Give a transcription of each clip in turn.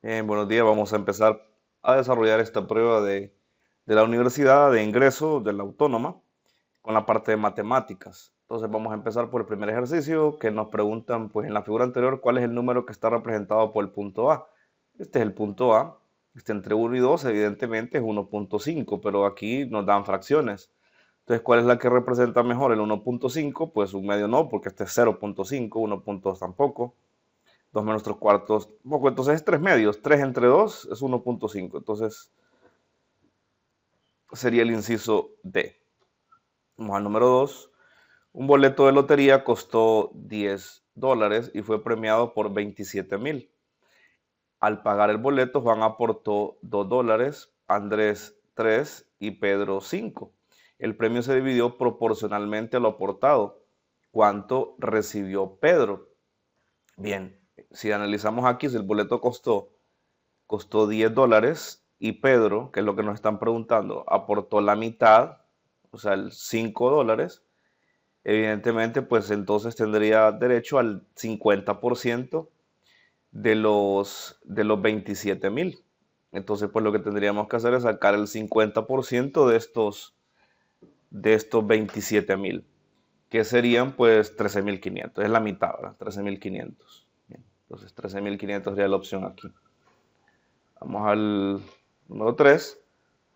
Buenos días, vamos a empezar a desarrollar esta prueba de la universidad de ingreso de la autónoma con la parte de matemáticas. Entonces vamos a empezar por el primer ejercicio que nos preguntan, pues en la figura anterior, cuál es el número que está representado por el punto A. Este es el punto A, este entre 1 y 2 evidentemente es 1.5, pero aquí nos dan fracciones. Entonces, ¿cuál es la que representa mejor? El 1.5, pues un medio no, porque este es 0.5, 1.2 tampoco. 2 menos 3 cuartos, poco, entonces es 3 medios. 3 entre 2 es 1.5. Entonces sería el inciso D. Vamos al número 2. Un boleto de lotería costó $10 y fue premiado por 27,000. Al pagar el boleto, Juan aportó $2, Andrés 3 y Pedro 5. El premio se dividió proporcionalmente a lo aportado. ¿Cuánto recibió Pedro? Bien, si analizamos aquí, si el boleto costó $10 y Pedro, que es lo que nos están preguntando, aportó la mitad, o sea, el $5, evidentemente, pues entonces tendría derecho al 50% de los 27,000. Entonces, pues lo que tendríamos que hacer es sacar el 50% de estos 27,000, que serían pues 13,500. Es la mitad, ¿verdad? 13,500. Entonces, 13,500 sería la opción aquí. Vamos al número 3.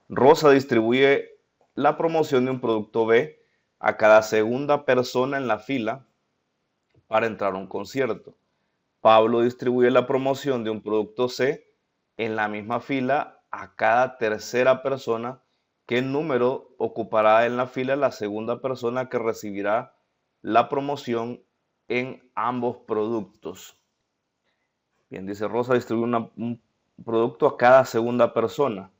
Rosa distribuye la promoción de un producto B a cada segunda persona en la fila para entrar a un concierto. Pablo distribuye la promoción de un producto C en la misma fila a cada tercera persona. ¿Qué número ocupará en la fila la segunda persona que recibirá la promoción en ambos productos? Bien, dice Rosa distribuye un producto a cada segunda persona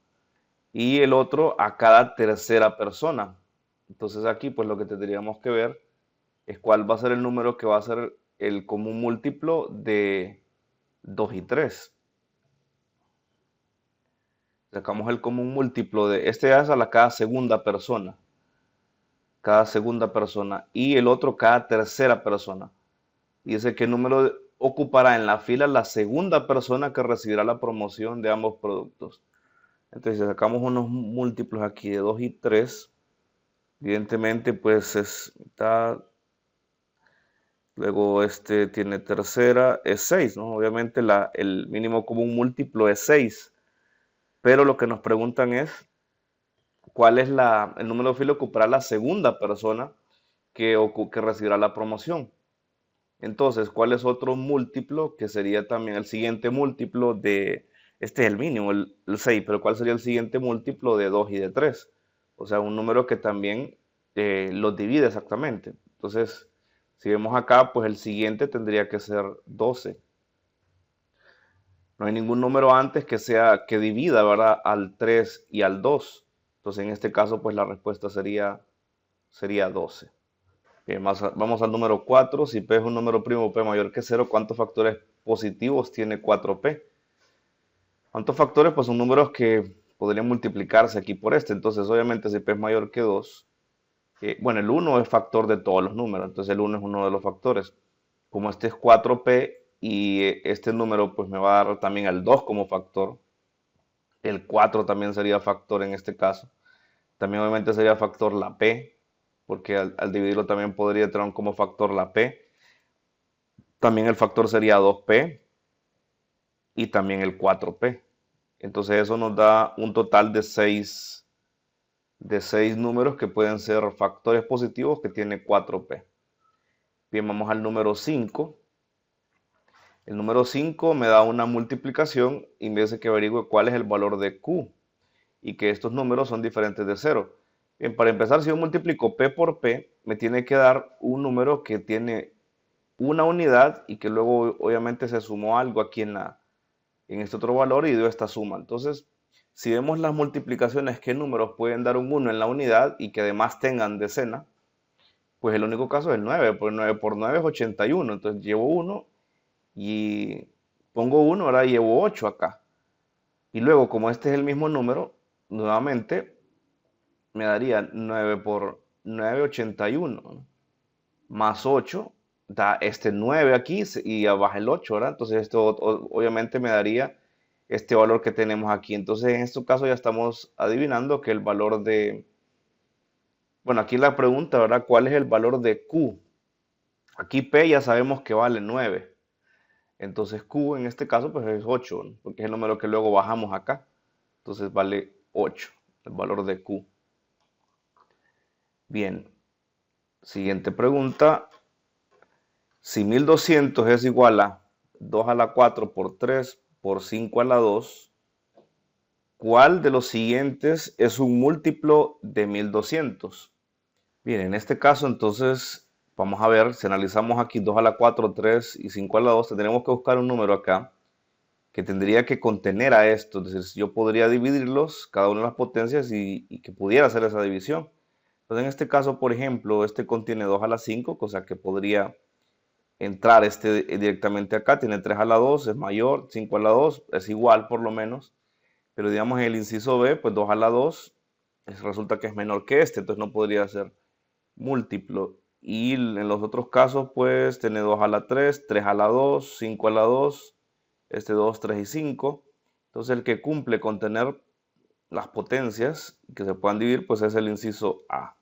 y el otro a cada tercera persona. Entonces aquí pues lo que tendríamos que ver es cuál va a ser el número que va a ser el común múltiplo de 2 y 3. Sacamos el común múltiplo de este es a la cada segunda persona y el otro cada tercera persona. Y dice qué número ocupará en la fila la segunda persona que recibirá la promoción de ambos productos. Entonces, si sacamos unos múltiplos aquí de 2 y 3, evidentemente, pues es mitad. Luego este tiene tercera, es 6, ¿no? Obviamente el mínimo común múltiplo es 6. Pero lo que nos preguntan es cuál es el número de fila que ocupará la segunda persona que recibirá la promoción. Entonces, ¿cuál es otro múltiplo que sería también el siguiente múltiplo de, este es el mínimo, el 6, pero ¿cuál sería el siguiente múltiplo de 2 y de 3? O sea, un número que también los divide exactamente. Entonces, si vemos acá, pues el siguiente tendría que ser 12. No hay ningún número antes que divida, ¿verdad? Al 3 y al 2. Entonces, en este caso, pues la respuesta sería 12. Bien, vamos al número 4. Si P es un número primo P mayor que 0, ¿cuántos factores positivos tiene 4P? ¿Cuántos factores? Pues son números que podrían multiplicarse aquí por este. Entonces, obviamente, si P es mayor que 2, bueno, el 1 es factor de todos los números. Entonces, el 1 es uno de los factores. Como este es 4P y este número pues me va a dar también al 2 como factor, el 4 también sería factor en este caso. También obviamente sería factor la P, porque al dividirlo también podría tener como factor la P. También el factor sería 2P y también el 4P. Entonces eso nos da un total de seis números que pueden ser factores positivos que tiene 4P. Bien, vamos al número 5. El número 5 me da una multiplicación y me dice que averigüe cuál es el valor de Q y que estos números son diferentes de cero. Bien, para empezar, si yo multiplico P por P, me tiene que dar un número que tiene una unidad y que luego obviamente se sumó algo aquí en este otro valor y dio esta suma. Entonces, si vemos las multiplicaciones, qué números pueden dar un 1 en la unidad y que además tengan decena, pues el único caso es el 9, porque 9 por 9 es 81. Entonces llevo 1 y pongo 1, ahora llevo 8 acá. Y luego, como este es el mismo número, nuevamente me daría 9 por 9, 81, ¿no? Más 8, da este 9 aquí y abajo el 8, ¿verdad? Entonces esto obviamente me daría este valor que tenemos aquí. Entonces, en este caso ya estamos adivinando que el valor de, bueno, aquí la pregunta, ¿verdad? ¿Cuál es el valor de Q? Aquí P ya sabemos que vale 9. Entonces Q en este caso pues es 8, ¿no? Porque es el número que luego bajamos acá. Entonces vale 8, el valor de Q. Bien, siguiente pregunta. Si 1200 es igual a 2 a la 4 por 3 por 5 a la 2, ¿cuál de los siguientes es un múltiplo de 1200? Bien, en este caso entonces vamos a ver, si analizamos aquí 2 a la 4, 3 y 5 a la 2, tendremos que buscar un número acá que tendría que contener a esto. Es decir, yo podría dividirlos, cada una de las potencias, y que pudiera hacer esa división. Entonces, en este caso, por ejemplo, este contiene 2 a la 5, cosa que podría entrar este directamente acá. Tiene 3 a la 2, es mayor, 5 a la 2, es igual por lo menos. Pero digamos en el inciso B, pues 2 a la 2 resulta que es menor que este, entonces no podría ser múltiplo. Y en los otros casos, pues tiene 2 a la 3, 3 a la 2, 5 a la 2, este 2, 3 y 5. Entonces el que cumple con tener las potencias que se puedan dividir, pues es el inciso A.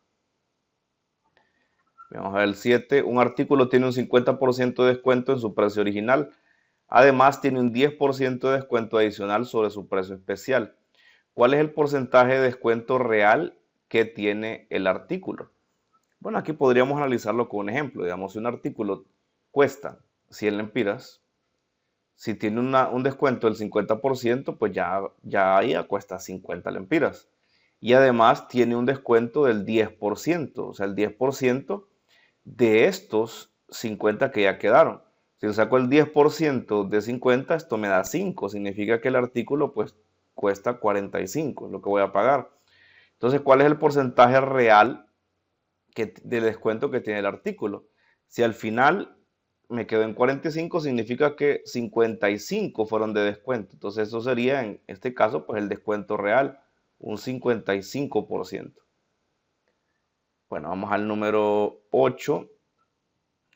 Vamos a ver el 7. Un artículo tiene un 50% de descuento en su precio original. Además, tiene un 10% de descuento adicional sobre su precio especial. ¿Cuál es el porcentaje de descuento real que tiene el artículo? Bueno, aquí podríamos analizarlo con un ejemplo. Digamos, si un artículo cuesta 100 lempiras, si tiene un descuento del 50%, pues ya cuesta 50 lempiras. Y además tiene un descuento del 10%, o sea, el 10% de estos 50 que ya quedaron. Si yo saco el 10% de 50, esto me da 5. Significa que el artículo pues cuesta 45, es lo que voy a pagar. Entonces, ¿cuál es el porcentaje real de descuento que tiene el artículo? Si al final me quedo en 45, significa que 55 fueron de descuento. Entonces eso sería en este caso pues el descuento real, un 55%. Bueno, vamos al número 8.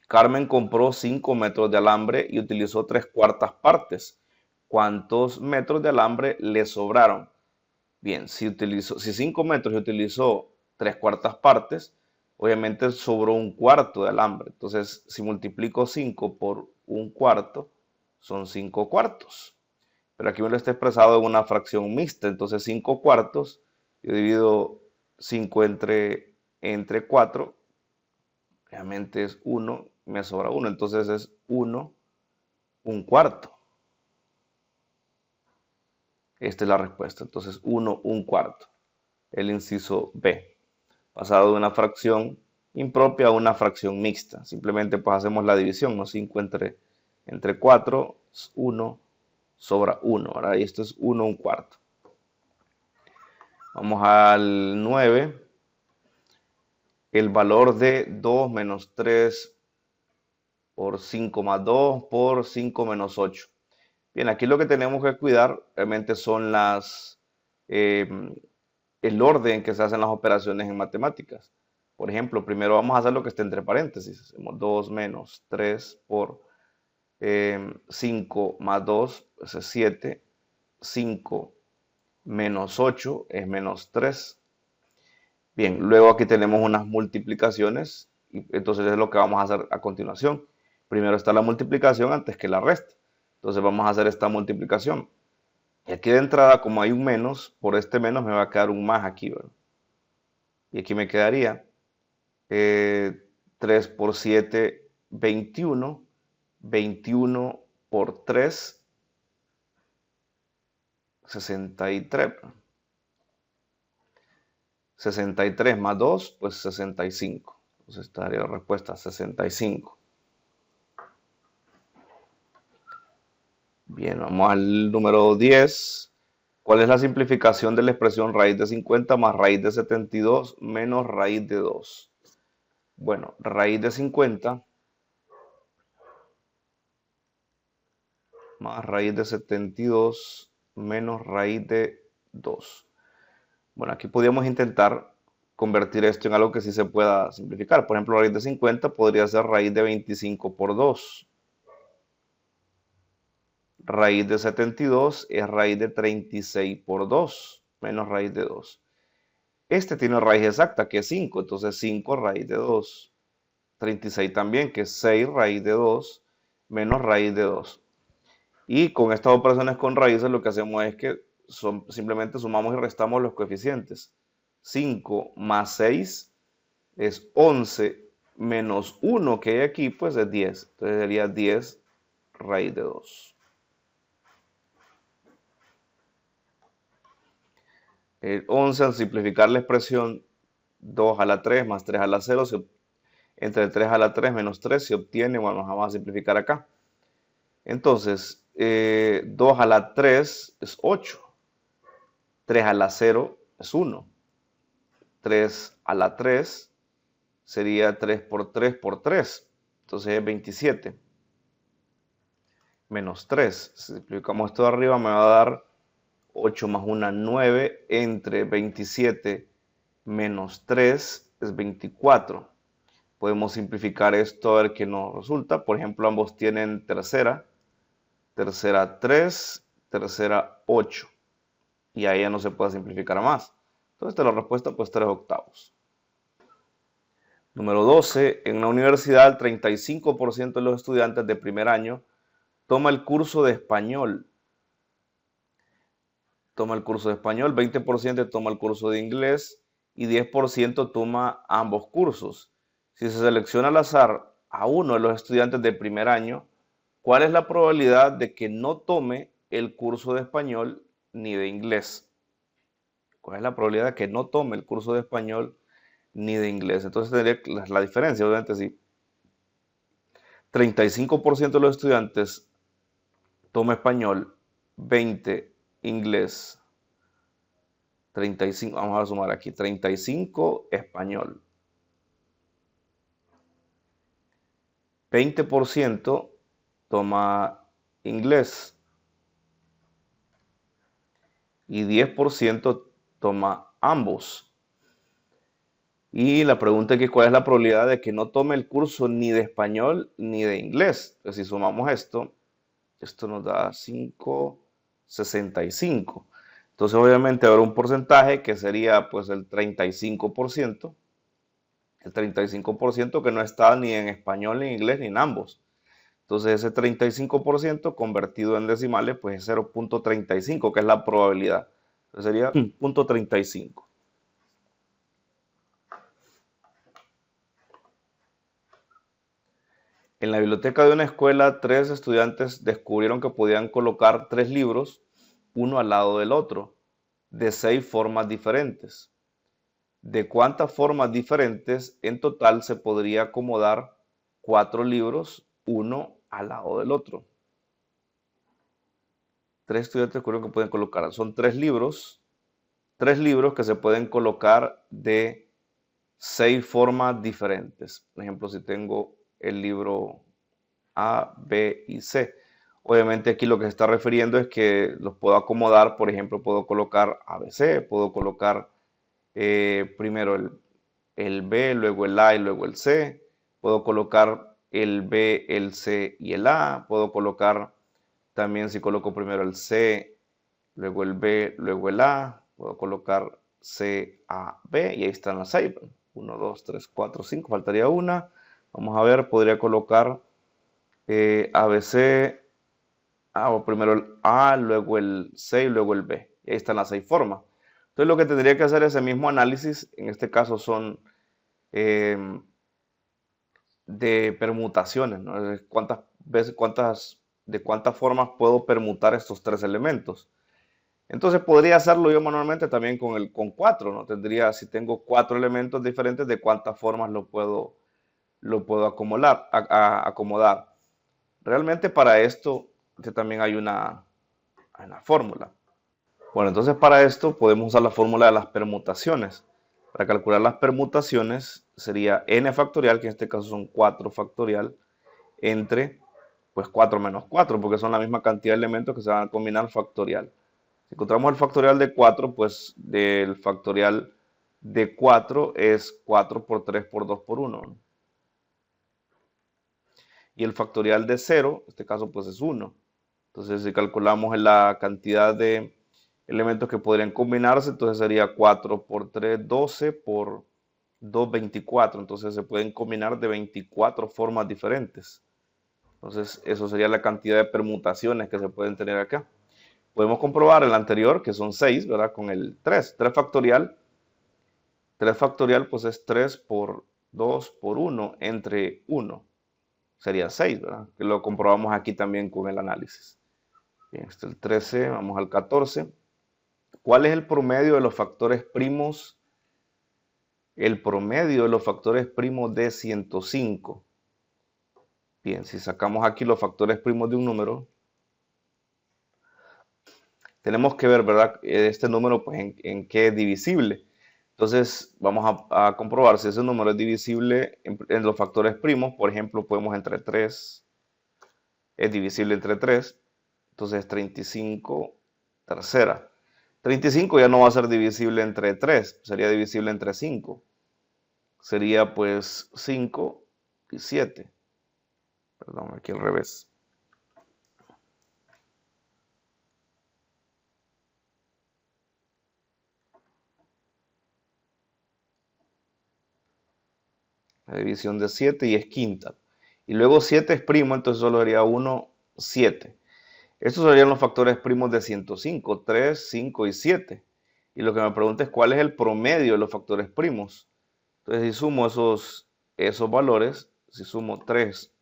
Carmen compró 5 metros de alambre y utilizó 3/4 partes. ¿Cuántos metros de alambre le sobraron? Bien, si 5 metros y utilizó 3/4 partes, obviamente sobró un cuarto de alambre. Entonces, si multiplico 5 por un cuarto, son 5 cuartos. Pero aquí me lo está expresado en una fracción mixta. Entonces, 5 cuartos, yo divido 5 entre 4, realmente es 1, me sobra 1. Entonces es 1, un cuarto. Esta es la respuesta. Entonces, 1, un cuarto. El inciso B. Pasado de una fracción impropia a una fracción mixta. Simplemente pues hacemos la división, ¿no? 5 entre 4, 1, sobra 1, ¿verdad? Y esto es 1, un cuarto. Vamos al 9. El valor de 2 menos 3 por 5 más 2 por 5 menos 8. Bien, aquí lo que tenemos que cuidar realmente son eh, el orden que se hacen las operaciones en matemáticas. Por ejemplo, primero vamos a hacer lo que esté entre paréntesis. Hacemos 2 menos 3 por 5 más 2, pues es 7. 5 menos 8 es menos 3. Bien, luego aquí tenemos unas multiplicaciones, y entonces es lo que vamos a hacer a continuación. Primero está la multiplicación antes que la resta. Entonces vamos a hacer esta multiplicación. Y aquí de entrada, como hay un menos, por este menos me va a quedar un más aquí, ¿verdad? Y aquí me quedaría 3 por 7, 21. 21 por 3, 63. 63 más 2, pues 65. Entonces estaría la respuesta 65. Bien, vamos al número 10. ¿Cuál es la simplificación de la expresión raíz de 50 más raíz de 72 menos raíz de 2? Bueno, raíz de 50 más raíz de 72 menos raíz de 2. Bueno, aquí podríamos intentar convertir esto en algo que sí se pueda simplificar. Por ejemplo, raíz de 50 podría ser raíz de 25 por 2. Raíz de 72 es raíz de 36 por 2, menos raíz de 2. Este tiene raíz exacta, que es 5, entonces 5 raíz de 2. 36 también, que es 6 raíz de 2, menos raíz de 2. Y con estas operaciones con raíces lo que hacemos es que simplemente sumamos y restamos los coeficientes. 5 más 6 es 11, menos 1 que hay aquí, pues es 10. Entonces sería 10 raíz de 2. El 11, al simplificar la expresión 2 a la 3 más 3 a la 0, entre 3 a la 3 menos 3 se obtiene, bueno, vamos a simplificar acá. Entonces, 2 a la 3 es 8, 3 a la 0 es 1, 3 a la 3 sería 3 por 3 por 3, entonces es 27, menos 3. Si simplificamos esto de arriba me va a dar 8 más 1, 9, entre 27 menos 3 es 24. Podemos simplificar esto a ver qué nos resulta. Por ejemplo, ambos tienen tercera 3, tercera 8. Y ahí ya no se puede simplificar más. Entonces, la respuesta pues 3 octavos. Número 12. En la universidad, el 35% de los estudiantes de primer año toma el curso de español. 20% toma el curso de inglés y 10% toma ambos cursos. Si se selecciona al azar a uno de los estudiantes de primer año, ¿cuál es la probabilidad de que no tome el curso de español ni de inglés? ¿Cuál es la probabilidad de que no tome el curso de español ni de inglés? Entonces tendría la diferencia, obviamente, sí. 35% de los estudiantes toma español, 20 inglés, 35, vamos a sumar aquí, 35 español, 20% toma inglés y 10% toma ambos. Y la pregunta es cuál es la probabilidad de que no tome el curso ni de español ni de inglés. Entonces, si sumamos esto nos da 5,65. Entonces, obviamente, habrá un porcentaje que sería pues el 35%. El 35% que no está ni en español, ni en inglés, ni en ambos. Entonces, ese 35% convertido en decimales, pues es 0,35, que es la probabilidad. Entonces, sería 0,35. En la biblioteca de una escuela, 3 estudiantes descubrieron que podían colocar 3 libros, uno al lado del otro, de 6 formas diferentes. ¿De cuántas formas diferentes en total se podría acomodar 4 libros, uno al lado del otro? 3 estudiantes descubrieron que pueden colocar, son 3 libros que se pueden colocar de 6 formas diferentes. Por ejemplo, si tengo el libro A, B y C. Obviamente aquí lo que se está refiriendo es que los puedo acomodar, por ejemplo, puedo colocar ABC, puedo colocar primero el B, luego el A y luego el C. Puedo colocar el B, el C y el A. Puedo colocar también, si coloco primero el C, luego el B, luego el A. Puedo colocar C, A, B y ahí están las 6. 1, 2, 3, 4, 5. Faltaría una. Vamos a ver, podría colocar ABC, o primero el A, luego el C y luego el B. Y ahí están las 6 formas. Entonces lo que tendría que hacer es ese mismo análisis, en este caso son de permutaciones, ¿no? De cuántas formas puedo permutar estos 3 elementos. Entonces podría hacerlo yo manualmente también con 4, ¿no? Tendría, si tengo 4 elementos diferentes, de cuántas formas lo puedo acomodar. Realmente para esto también hay una fórmula. Bueno, entonces para esto podemos usar la fórmula de las permutaciones. Para calcular las permutaciones sería n factorial, que en este caso son 4 factorial, entre pues 4 menos 4, porque son la misma cantidad de elementos que se van a combinar factorial. Si encontramos el factorial de 4, pues del factorial de 4 es 4 por 3 por 2 por 1. Y el factorial de 0, en este caso pues es 1. Entonces, si calculamos la cantidad de elementos que podrían combinarse, entonces sería 4 por 3, 12 por 2, 24. Entonces, se pueden combinar de 24 formas diferentes. Entonces, eso sería la cantidad de permutaciones que se pueden tener acá. Podemos comprobar el anterior, que son 6, ¿verdad? Con el 3. 3 factorial. 3 factorial, pues es 3 por 2 por 1 entre 1. Sería 6, ¿verdad? Que lo comprobamos aquí también con el análisis. Bien, este es el 13, vamos al 14. ¿Cuál es el promedio de los factores primos? El promedio de los factores primos de 105. Bien, si sacamos aquí los factores primos de un número, tenemos que ver, ¿verdad? Este número, pues, en qué es divisible. Entonces, vamos a comprobar si ese número es divisible en los factores primos. Por ejemplo, podemos entre 3, es divisible entre 3. Entonces, 35 tercera. 35 ya no va a ser divisible entre 3, sería divisible entre 5. Sería pues 5 y 7. Perdón, aquí al revés. La división de 7 y es quinta. Y luego 7 es primo, entonces solo sería 1, 7. Estos serían los factores primos de 105, 3, 5 y 7. Y lo que me pregunta es cuál es el promedio de los factores primos. Entonces, si sumo esos valores, si sumo 3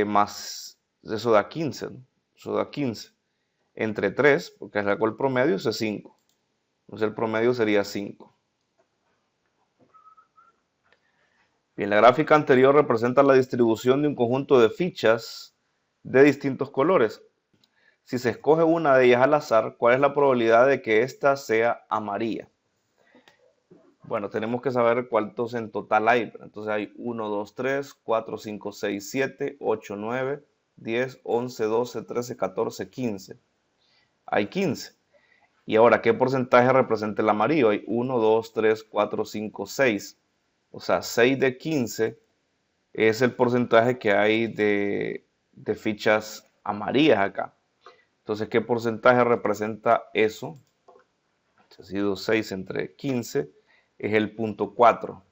más, eso da 15, ¿no? Eso da 15. Entre 3, porque sacó el promedio, es 5. Entonces el promedio sería 5. Bien, la gráfica anterior representa la distribución de un conjunto de fichas de distintos colores. Si se escoge una de ellas al azar, ¿cuál es la probabilidad de que ésta sea amarilla? Bueno, tenemos que saber cuántos en total hay. Entonces hay 1, 2, 3, 4, 5, 6, 7, 8, 9, 10, 11, 12, 13, 14, 15. Hay 15. Y ahora, ¿qué porcentaje representa el amarillo? Hay 1, 2, 3, 4, 5, 6. O sea, 6 de 15 es el porcentaje que hay de fichas amarillas acá. Entonces, ¿qué porcentaje representa eso? Si ha sido 6 entre 15, es el 0.4.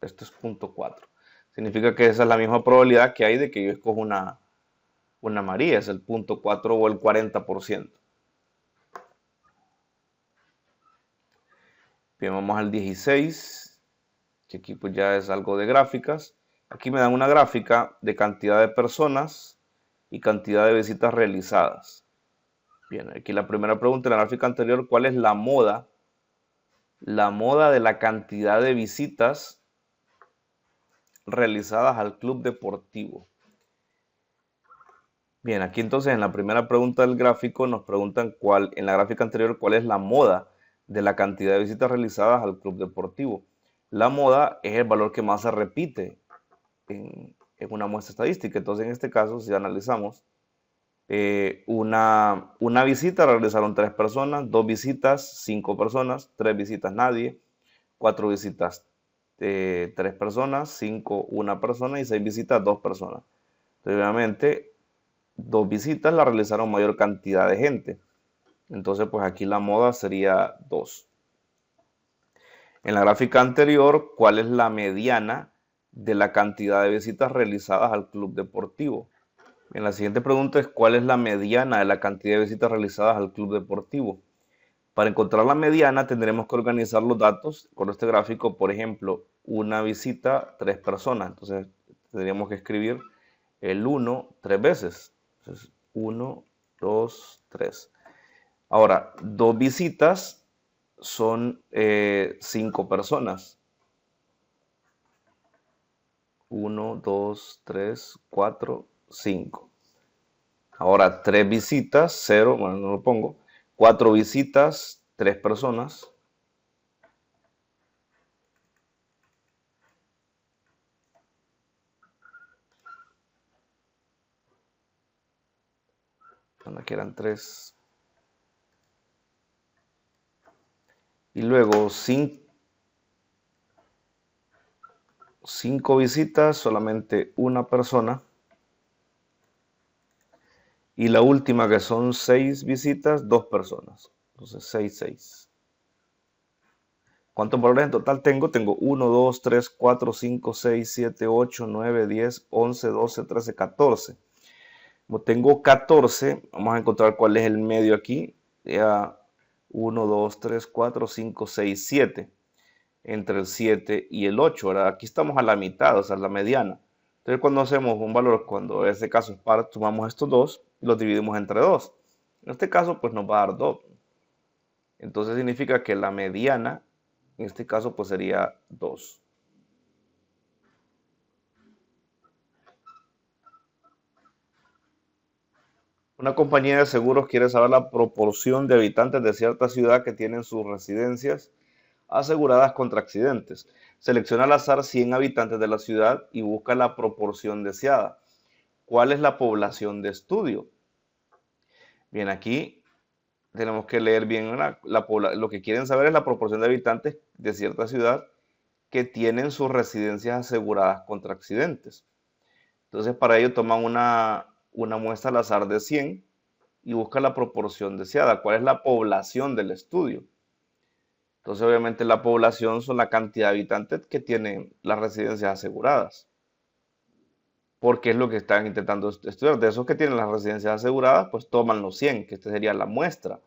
Esto es 0.4. Significa que esa es la misma probabilidad que hay de que yo escoja una amarilla, es el 0.4 o el 40%. Bien, vamos al 16, que aquí pues ya es algo de gráficas. Aquí me dan una gráfica de cantidad de personas y cantidad de visitas realizadas. Bien, aquí la primera pregunta en la gráfica anterior, ¿cuál es la moda? La moda de la cantidad de visitas realizadas al club deportivo. Bien, aquí entonces en la primera pregunta del gráfico nos preguntan en la gráfica anterior, cuál es la moda de la cantidad de visitas realizadas al club deportivo. La moda es el valor que más se repite en una muestra estadística. Entonces, en este caso, si analizamos, una visita realizaron 3 personas, 2 visitas, 5 personas, 3 visitas nadie, 4 visitas 3 personas, 5 una persona y 6 visitas 2 personas. Entonces, obviamente, 2 visitas la realizaron mayor cantidad de gente. Entonces, pues aquí la moda sería 2. En la gráfica anterior, ¿cuál es la mediana de la cantidad de visitas realizadas al club deportivo? En la siguiente pregunta es ¿cuál es la mediana de la cantidad de visitas realizadas al club deportivo? Para encontrar la mediana tendremos que organizar los datos con este gráfico. Por ejemplo, una visita, 3 personas. Entonces tendríamos que escribir el 1 3 veces. Entonces 1, 2, 3. Ahora, 2 visitas son 5 personas. 1, 2, 3, 4, 5. Ahora, 3 visitas, 0, bueno, no lo pongo. 4 visitas, 3 personas. Aquí eran 3. Y luego 5 visitas, solamente una persona. Y la última, que son 6 visitas, 2 personas. Entonces 6, 6. ¿Cuántos valores en total tengo? Tengo 1, 2, 3, 4, 5, 6, 7, 8, 9, 10, 11, 12, 13, 14. Como tengo 14, vamos a encontrar cuál es el medio aquí. Ya 1, 2, 3, 4, 5, 6, 7. Entre el 7 y el 8, ¿verdad? Aquí estamos a la mitad, o sea, la mediana. Entonces, cuando hacemos un valor, cuando en este caso es par, sumamos estos dos y los dividimos entre 2. En este caso, pues nos va a dar 2. Entonces significa que la mediana, en este caso, pues sería 2. Una compañía de seguros quiere saber la proporción de habitantes de cierta ciudad que tienen sus residencias aseguradas contra accidentes. Selecciona al azar 100 habitantes de la ciudad y busca la proporción deseada. ¿Cuál es la población de estudio? Bien, aquí tenemos que leer bien lo que quieren saber es la proporción de habitantes de cierta ciudad que tienen sus residencias aseguradas contra accidentes. Entonces, para ello toman una muestra al azar de 100 y buscan la proporción deseada. ¿Cuál es la población del estudio? Entonces, obviamente, la población son la cantidad de habitantes que tienen las residencias aseguradas. Porque es lo que están intentando estudiar. De esos que tienen las residencias aseguradas, pues toman los 100, que esta sería la muestra.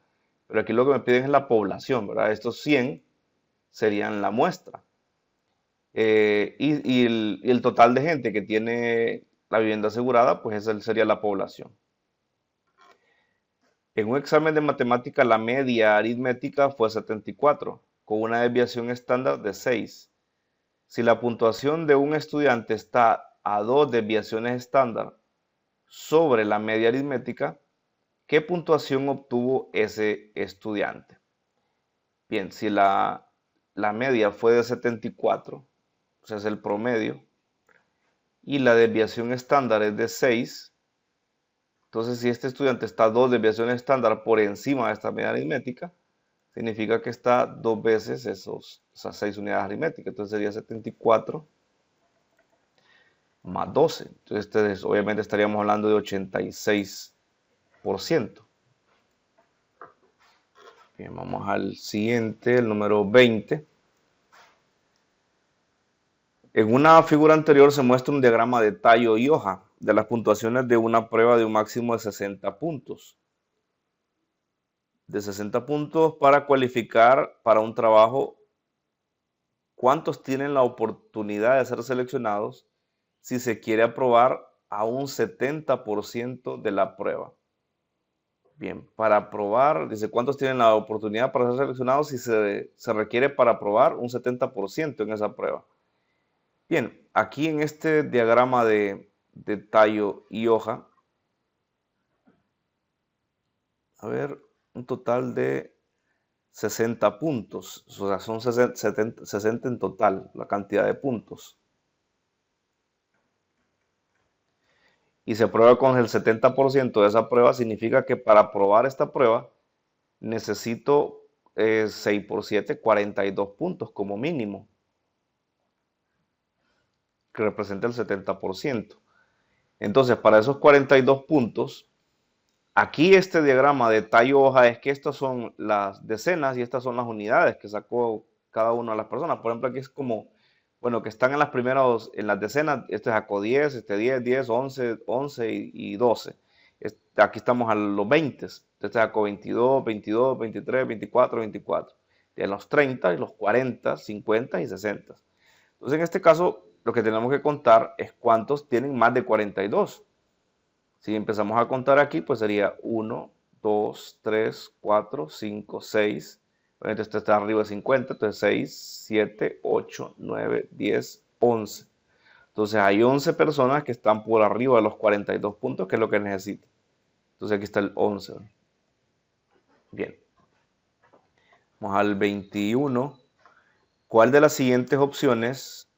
Pero aquí lo que me piden es la población, ¿verdad? Estos 100 serían la muestra. Y el total de gente que tiene la vivienda asegurada, pues esa sería la población. En un examen de matemática, la media aritmética fue 74, con una desviación estándar de 6. Si la puntuación de un estudiante está a 2 desviaciones estándar sobre la media aritmética, ¿qué puntuación obtuvo ese estudiante? Bien, si la media fue de 74, o sea, es el promedio, y la desviación estándar es de 6, entonces si este estudiante está 2 desviaciones estándar por encima de esta media aritmética, significa que está 2 veces esas 6 unidades aritméticas. Entonces sería 74 más 12. Entonces obviamente estaríamos hablando de 86%. Bien, vamos al siguiente, el número 20. En una figura anterior se muestra un diagrama de tallo y hoja de las puntuaciones de una prueba de un máximo de 60 puntos. De 60 puntos para cualificar para un trabajo, ¿cuántos tienen la oportunidad de ser seleccionados si se quiere aprobar a un 70% de la prueba? Bien, para aprobar, dice, ¿cuántos tienen la oportunidad para ser seleccionados si se requiere para aprobar un 70% en esa prueba? Bien, aquí en este diagrama de tallo y hoja, a ver, un total de 60 puntos, o sea, son 60 en total, la cantidad de puntos. Y se aprueba con el 70% de esa prueba, significa que para aprobar esta prueba necesito 6 por 7, 42 puntos como mínimo, que representa el 70%. Entonces, para esos 42 puntos, aquí este diagrama de tallo hoja es que estas son las decenas y estas son las unidades que sacó cada una de las personas. Por ejemplo, aquí es como, bueno, que están en las primeras, en las decenas, este sacó 10, este 10, 10, 11, 11 y 12. Aquí estamos a los 20, este sacó 22, 22, 23, 24, 24. De los 30 y los 40, 50 y 60. Entonces, en este caso, lo que tenemos que contar es cuántos tienen más de 42. Si empezamos a contar aquí, pues sería 1, 2, 3, 4, 5, 6. Bueno, este está arriba de 50, entonces 6, 7, 8, 9, 10, 11. Entonces hay 11 personas que están por arriba de los 42 puntos, que es lo que necesita. Entonces aquí está el 11. Bien. Vamos al 21. ¿Cuál de las siguientes opciones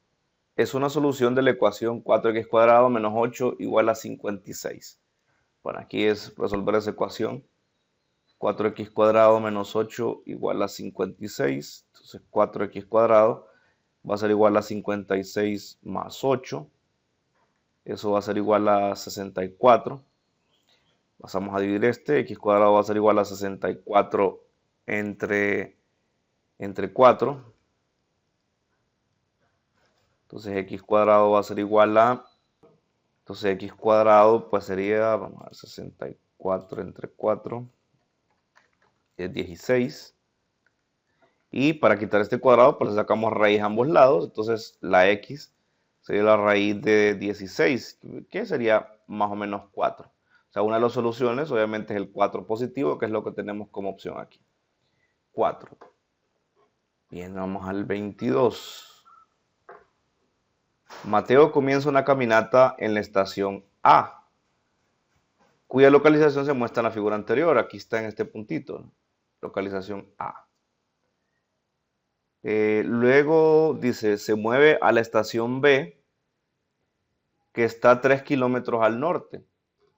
es una solución de la ecuación 4x cuadrado menos 8 igual a 56? Bueno, aquí es resolver esa ecuación. 4x cuadrado menos 8 igual a 56. Entonces 4x cuadrado va a ser igual a 56 más 8. Eso va a ser igual a 64. Pasamos a dividir x cuadrado va a ser igual a 64 entre 4. Entonces x cuadrado va a ser igual a, entonces x cuadrado pues sería, vamos a ver, 64 entre 4 es 16. Y para quitar este cuadrado, pues le sacamos raíz a ambos lados. Entonces la x sería la raíz de 16, que sería más o menos 4. O sea, una de las soluciones obviamente es el 4 positivo, que es lo que tenemos como opción aquí. 4. Bien, vamos al 22. Mateo comienza una caminata en la estación A, cuya localización se muestra en la figura anterior. Aquí está en este puntito, ¿no? Localización A. Luego dice, se mueve a la estación B, que está a 3 kilómetros al norte.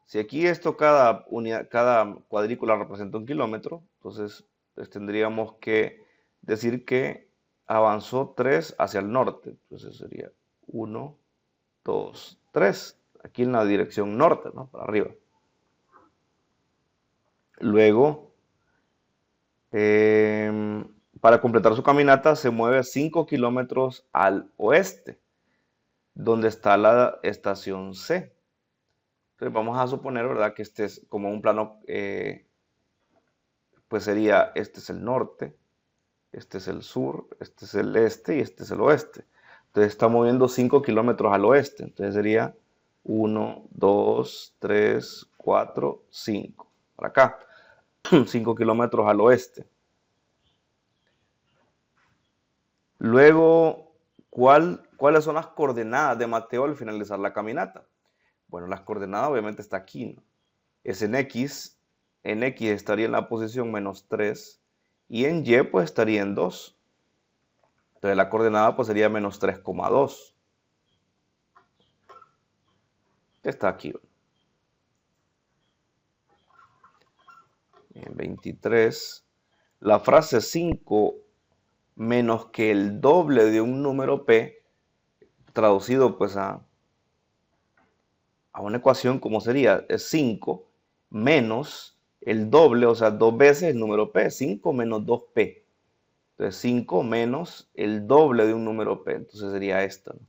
Si aquí esto, cada cuadrícula representa un kilómetro, entonces pues, tendríamos que decir que avanzó 3 hacia el norte. Entonces sería 1, 2, 3. Aquí en la dirección norte, ¿no? Para arriba. Luego, para completar su caminata, se mueve 5 kilómetros al oeste, donde está la estación C. Entonces vamos a suponer, ¿verdad?, que este es como un plano, pues sería, este es el norte, este es el sur, este es el este y este es el oeste. Entonces está moviendo 5 kilómetros al oeste. Entonces sería 1, 2, 3, 4, 5. Para acá, 5 kilómetros al oeste. Luego, ¿cuáles son las coordenadas de Mateo al finalizar la caminata? Bueno, las coordenadas obviamente está aquí, ¿no? Es en X estaría en la posición -3 y en Y pues estaría en 2. Entonces la coordenada pues sería -3,2. Está aquí. En 23. La frase 5 menos que el doble de un número P, traducido pues a una ecuación, ¿cómo sería? Es 5 menos el doble, o sea, 2 veces el número P, 5 menos 2P. Entonces 5 menos el doble de un número P, entonces sería esto, ¿no?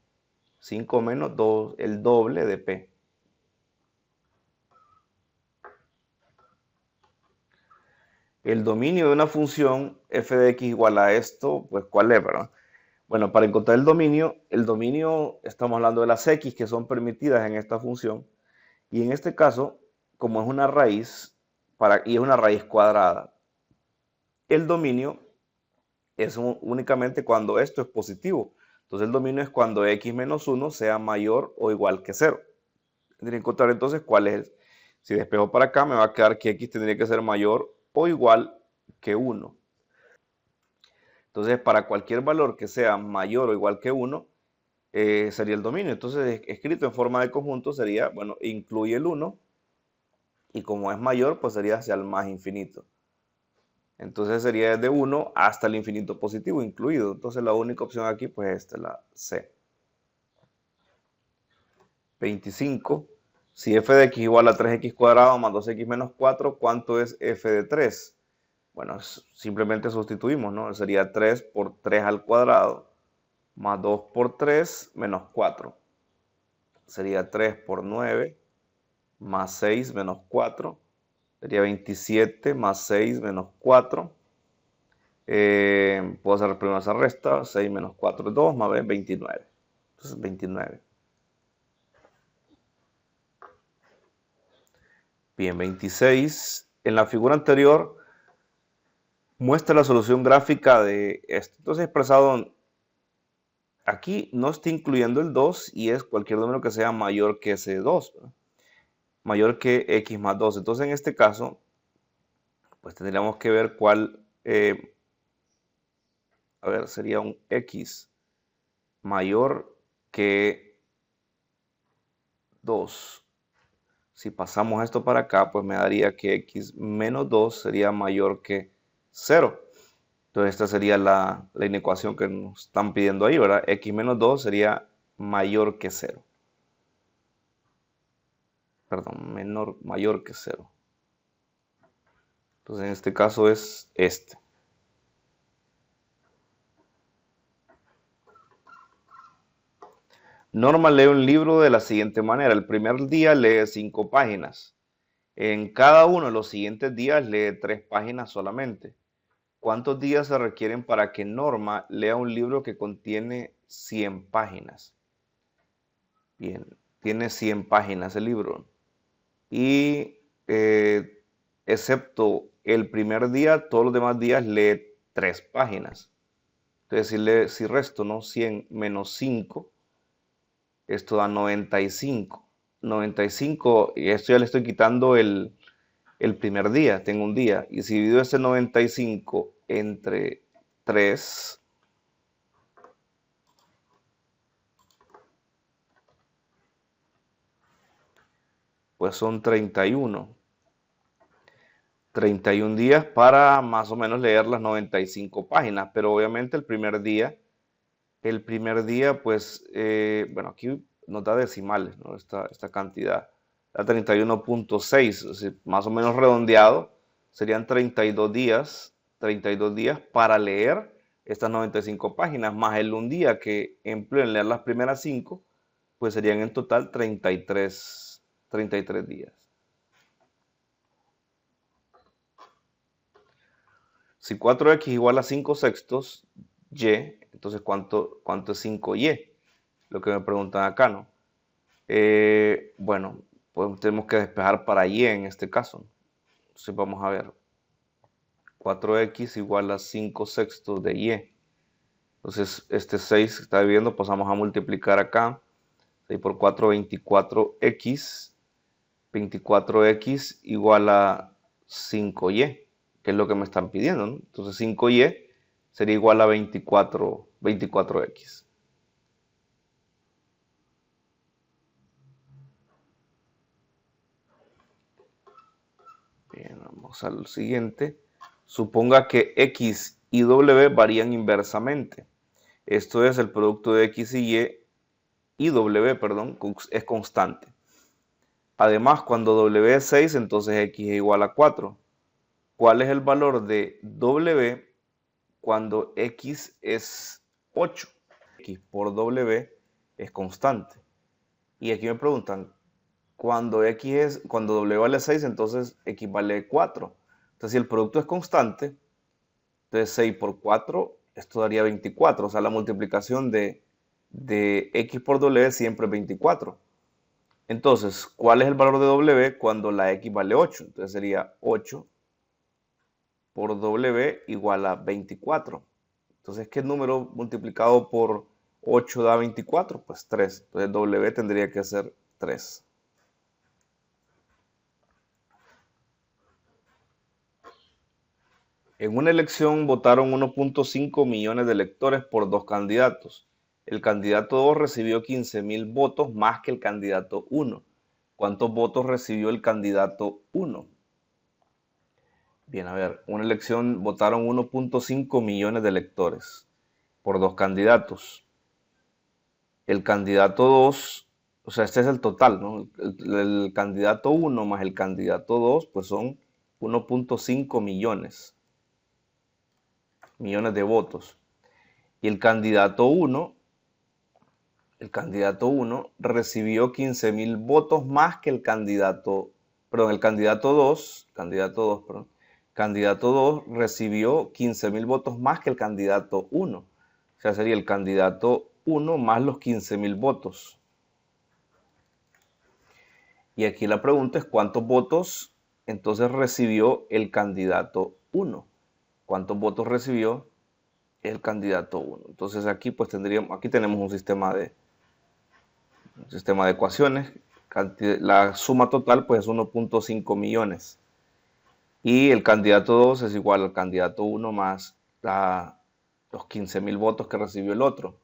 5 menos 2, el doble de P. El dominio de una función f de x igual a esto, pues ¿cuál es, verdad? Bueno, para encontrar el dominio estamos hablando de las x que son permitidas en esta función. Y en este caso, como es una raíz, y es una raíz cuadrada, el dominio es únicamente cuando esto es positivo. Entonces el dominio es cuando x menos 1 sea mayor o igual que 0. Tendría que encontrar entonces cuál es. Si despejo para acá, me va a quedar que x tendría que ser mayor o igual que 1. Entonces, para cualquier valor que sea mayor o igual que 1, sería el dominio. Entonces, escrito en forma de conjunto sería, bueno, incluye el 1 y como es mayor, pues sería hacia el más infinito. Entonces sería desde 1 hasta el infinito positivo incluido. Entonces la única opción aquí, pues esta es la C. 25. Si f de x igual a 3x cuadrado más 2x menos 4, ¿cuánto es f de 3? Bueno, simplemente sustituimos, ¿no? Sería 3 por 3 al cuadrado más 2 por 3 menos 4. Sería 3 por 9 más 6 menos 4. Sería 27 más 6 menos 4. Puedo hacer primero esa resta. 6 menos 4 es 2, más 29. Entonces 29. Bien, 26. En la figura anterior muestra la solución gráfica de esto. Entonces expresado aquí no está incluyendo el 2 y es cualquier número que sea mayor que ese 2, ¿verdad? Mayor que x más 2. Entonces en este caso, pues tendríamos que ver cuál, a ver, sería un x mayor que 2. Si pasamos esto para acá, pues me daría que x menos 2 sería mayor que 0. Entonces esta sería la inecuación que nos están pidiendo ahí, ¿verdad? X menos 2 sería mayor que 0. Perdón, mayor que 0. Entonces en este caso es este. Norma lee un libro de la siguiente manera. El primer día lee 5 páginas. En cada uno de los siguientes días lee 3 páginas solamente. ¿Cuántos días se requieren para que Norma lea un libro que contiene 100 páginas? Bien, tiene 100 páginas el libro. Y excepto el primer día, todos los demás días lee 3 páginas. Entonces, si resto, ¿no? 100 menos 5, esto da 95. 95, y esto ya le estoy quitando el primer día, tengo un día. Y si divido ese 95 entre 3, pues son 31. 31 días para más o menos leer las 95 páginas, pero obviamente el primer día pues, bueno, aquí nos da decimales, ¿no? Esta cantidad, da 31.6, o sea, más o menos redondeado, serían 32 días para leer estas 95 páginas, más el un día que empleo en leer las primeras 5, pues serían en total 33 días. Si 4x igual a 5 sextos, y, entonces ¿cuánto es 5y? Lo que me preguntan acá, ¿no? Bueno, pues tenemos que despejar para y en este caso. Entonces vamos a ver. 4x igual a 5 sextos de y. Entonces este 6 que está viendo, pasamos a multiplicar acá. 6 por 4, 24x. 24x igual a 5y, que es lo que me están pidiendo, ¿no? Entonces 5y sería igual a 24x. Bien, vamos al siguiente. Suponga que x y w varían inversamente. Esto es, el producto de x y w, perdón, es constante. Además, cuando w es 6, entonces x es igual a 4. ¿Cuál es el valor de w cuando x es 8? X por w es constante. Y aquí me preguntan, cuando w vale 6, entonces x vale 4. Entonces, si el producto es constante, entonces 6 por 4, esto daría 24. O sea, la multiplicación de x por w siempre es 24. Entonces, ¿cuál es el valor de w cuando la x vale 8? Entonces sería 8 por w igual a 24. Entonces, ¿qué número multiplicado por 8 da 24? Pues 3. Entonces, w tendría que ser 3. En una elección votaron 1.5 millones de electores por 2 candidatos. El candidato 2 recibió 15.000 votos más que el candidato 1. ¿Cuántos votos recibió el candidato 1? Bien, a ver, una elección votaron 1.5 millones de electores por 2 candidatos. El candidato 2, o sea, este es el total, ¿no? El candidato 1 más el candidato 2, pues son 1.5 millones de votos. Y el candidato 1 recibió 15.000 votos más que el candidato 2 recibió 15.000 votos más que el candidato 1. O sea, sería el candidato 1 más los 15.000 votos. Y aquí la pregunta es ¿cuántos votos entonces recibió el candidato 1? ¿Cuántos votos recibió el candidato 1? Entonces aquí pues aquí tenemos un sistema de ecuaciones. La suma total pues es 1.5 millones. Y el candidato 2 es igual al candidato 1 más los 15.000 votos que recibió el otro.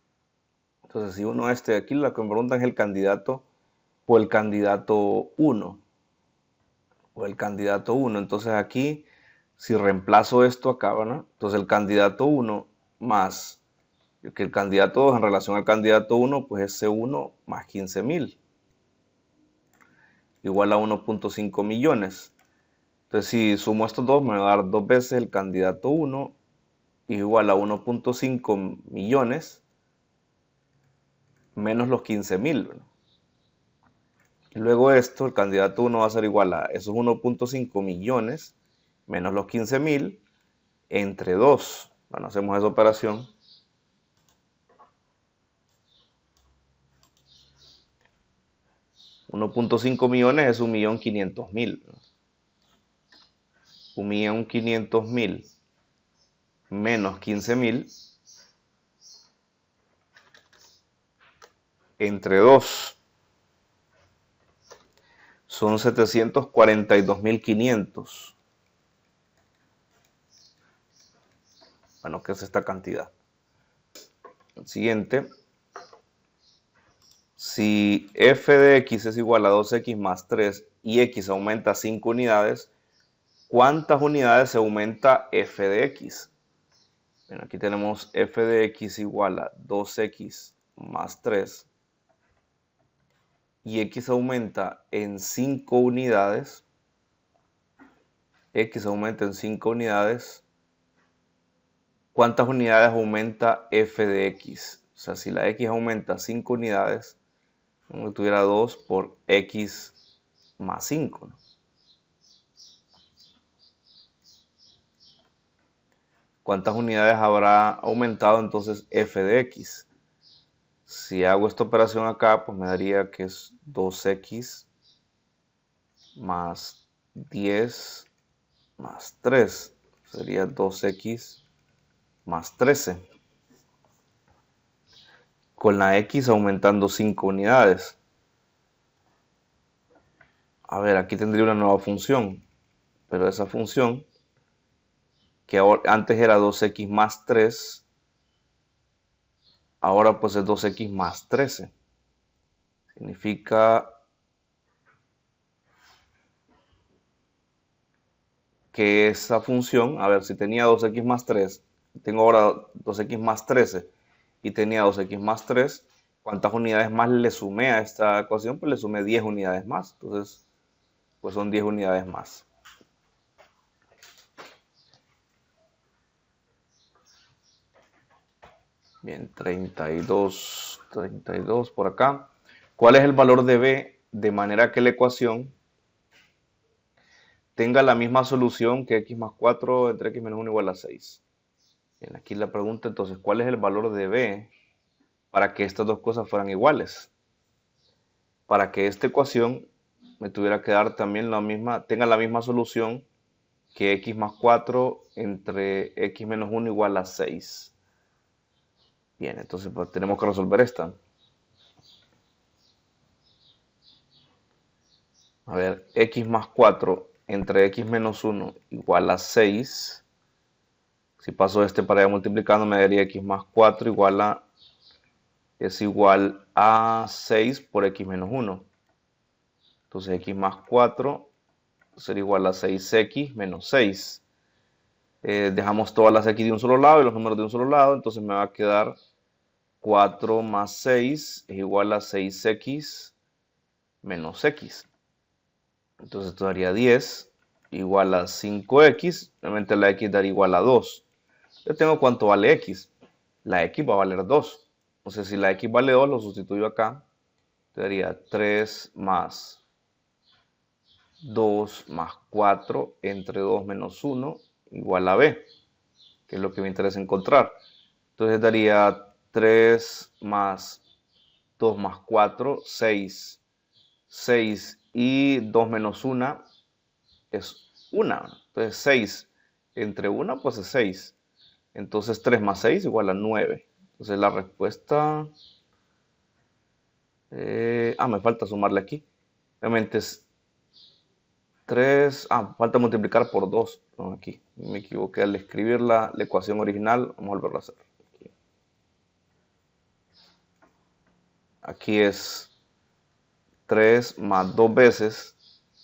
Entonces, si aquí lo que me preguntan es el candidato o el candidato 1. Entonces aquí, si reemplazo esto acá, ¿no? Entonces el candidato 1 más que el candidato 2 en relación al candidato 1, pues es C1 más 15.000. Igual a 1.5 millones. Entonces, si sumo estos dos, me va a dar dos veces el candidato 1 igual a 1.5 millones menos los 15.000. Y luego esto, el candidato 1 va a ser igual a esos 1.5 millones menos los 15.000 entre 2. Bueno, hacemos esa operación. 1.5 millones es 1.500.000. 1.500.000 menos 15.000 entre 2 son 742.500. Bueno, ¿qué es esta cantidad? El siguiente, si f de x es igual a 2x más 3 y x aumenta 5 unidades, ¿cuántas unidades se aumenta f de x? Bueno, aquí tenemos f de x igual a 2x más 3 y x aumenta en 5 unidades. X aumenta en 5 unidades. ¿Cuántas unidades aumenta f de x? O sea, si la x aumenta 5 unidades, como que tuviera 2 por x más 5, ¿no? ¿Cuántas unidades habrá aumentado entonces f de x? Si hago esta operación acá, pues me daría que es 2x más 10 más 3. Sería 2x más 13. Con la x aumentando 5 unidades. A ver, aquí tendría una nueva función. Pero esa función, que antes era 2x más 3, ahora pues es 2x más 13. Significa que esa función, a ver, si tenía 2x más 3, tengo ahora 2x más 13 y tenía 2x más 3, ¿cuántas unidades más le sumé a esta ecuación? Pues le sumé 10 unidades más. Entonces, pues son 10 unidades más. Bien, 32 por acá. ¿Cuál es el valor de b de manera que la ecuación tenga la misma solución que x más 4 entre x menos 1 igual a 6? Bien, aquí la pregunta entonces, ¿cuál es el valor de b para que estas dos cosas fueran iguales? Para que esta ecuación me tuviera que dar también la misma, tenga la misma solución que x más 4 entre x menos 1 igual a 6. Bien, entonces pues tenemos que resolver esta. A ver, x más 4 entre x menos 1 igual a 6. Si paso este para allá multiplicando, me daría x más 4 es igual a 6 por x menos 1. Entonces x más 4 será igual a 6x menos 6. Dejamos todas las x de un solo lado y los números de un solo lado, entonces me va a quedar 4 más 6 es igual a 6x menos x. Entonces esto daría 10 igual a 5x, obviamente la x daría igual a 2. Yo tengo cuánto vale x. La x va a valer 2. Entonces si la x vale 2, lo sustituyo acá. Te daría 3 más 2 más 4 entre 2 menos 1 igual a b, que es lo que me interesa encontrar. Entonces daría 3 más 2 más 4, 6. 6 y 2 menos 1 es 1. Entonces 6 entre 1 pues es 6. Entonces 3 más 6 igual a 9. Entonces la respuesta... me falta sumarle aquí. Realmente es 3... falta multiplicar por 2. No, aquí me equivoqué al escribir la ecuación original. Vamos a volverlo a hacer. Aquí es 3 más 2 veces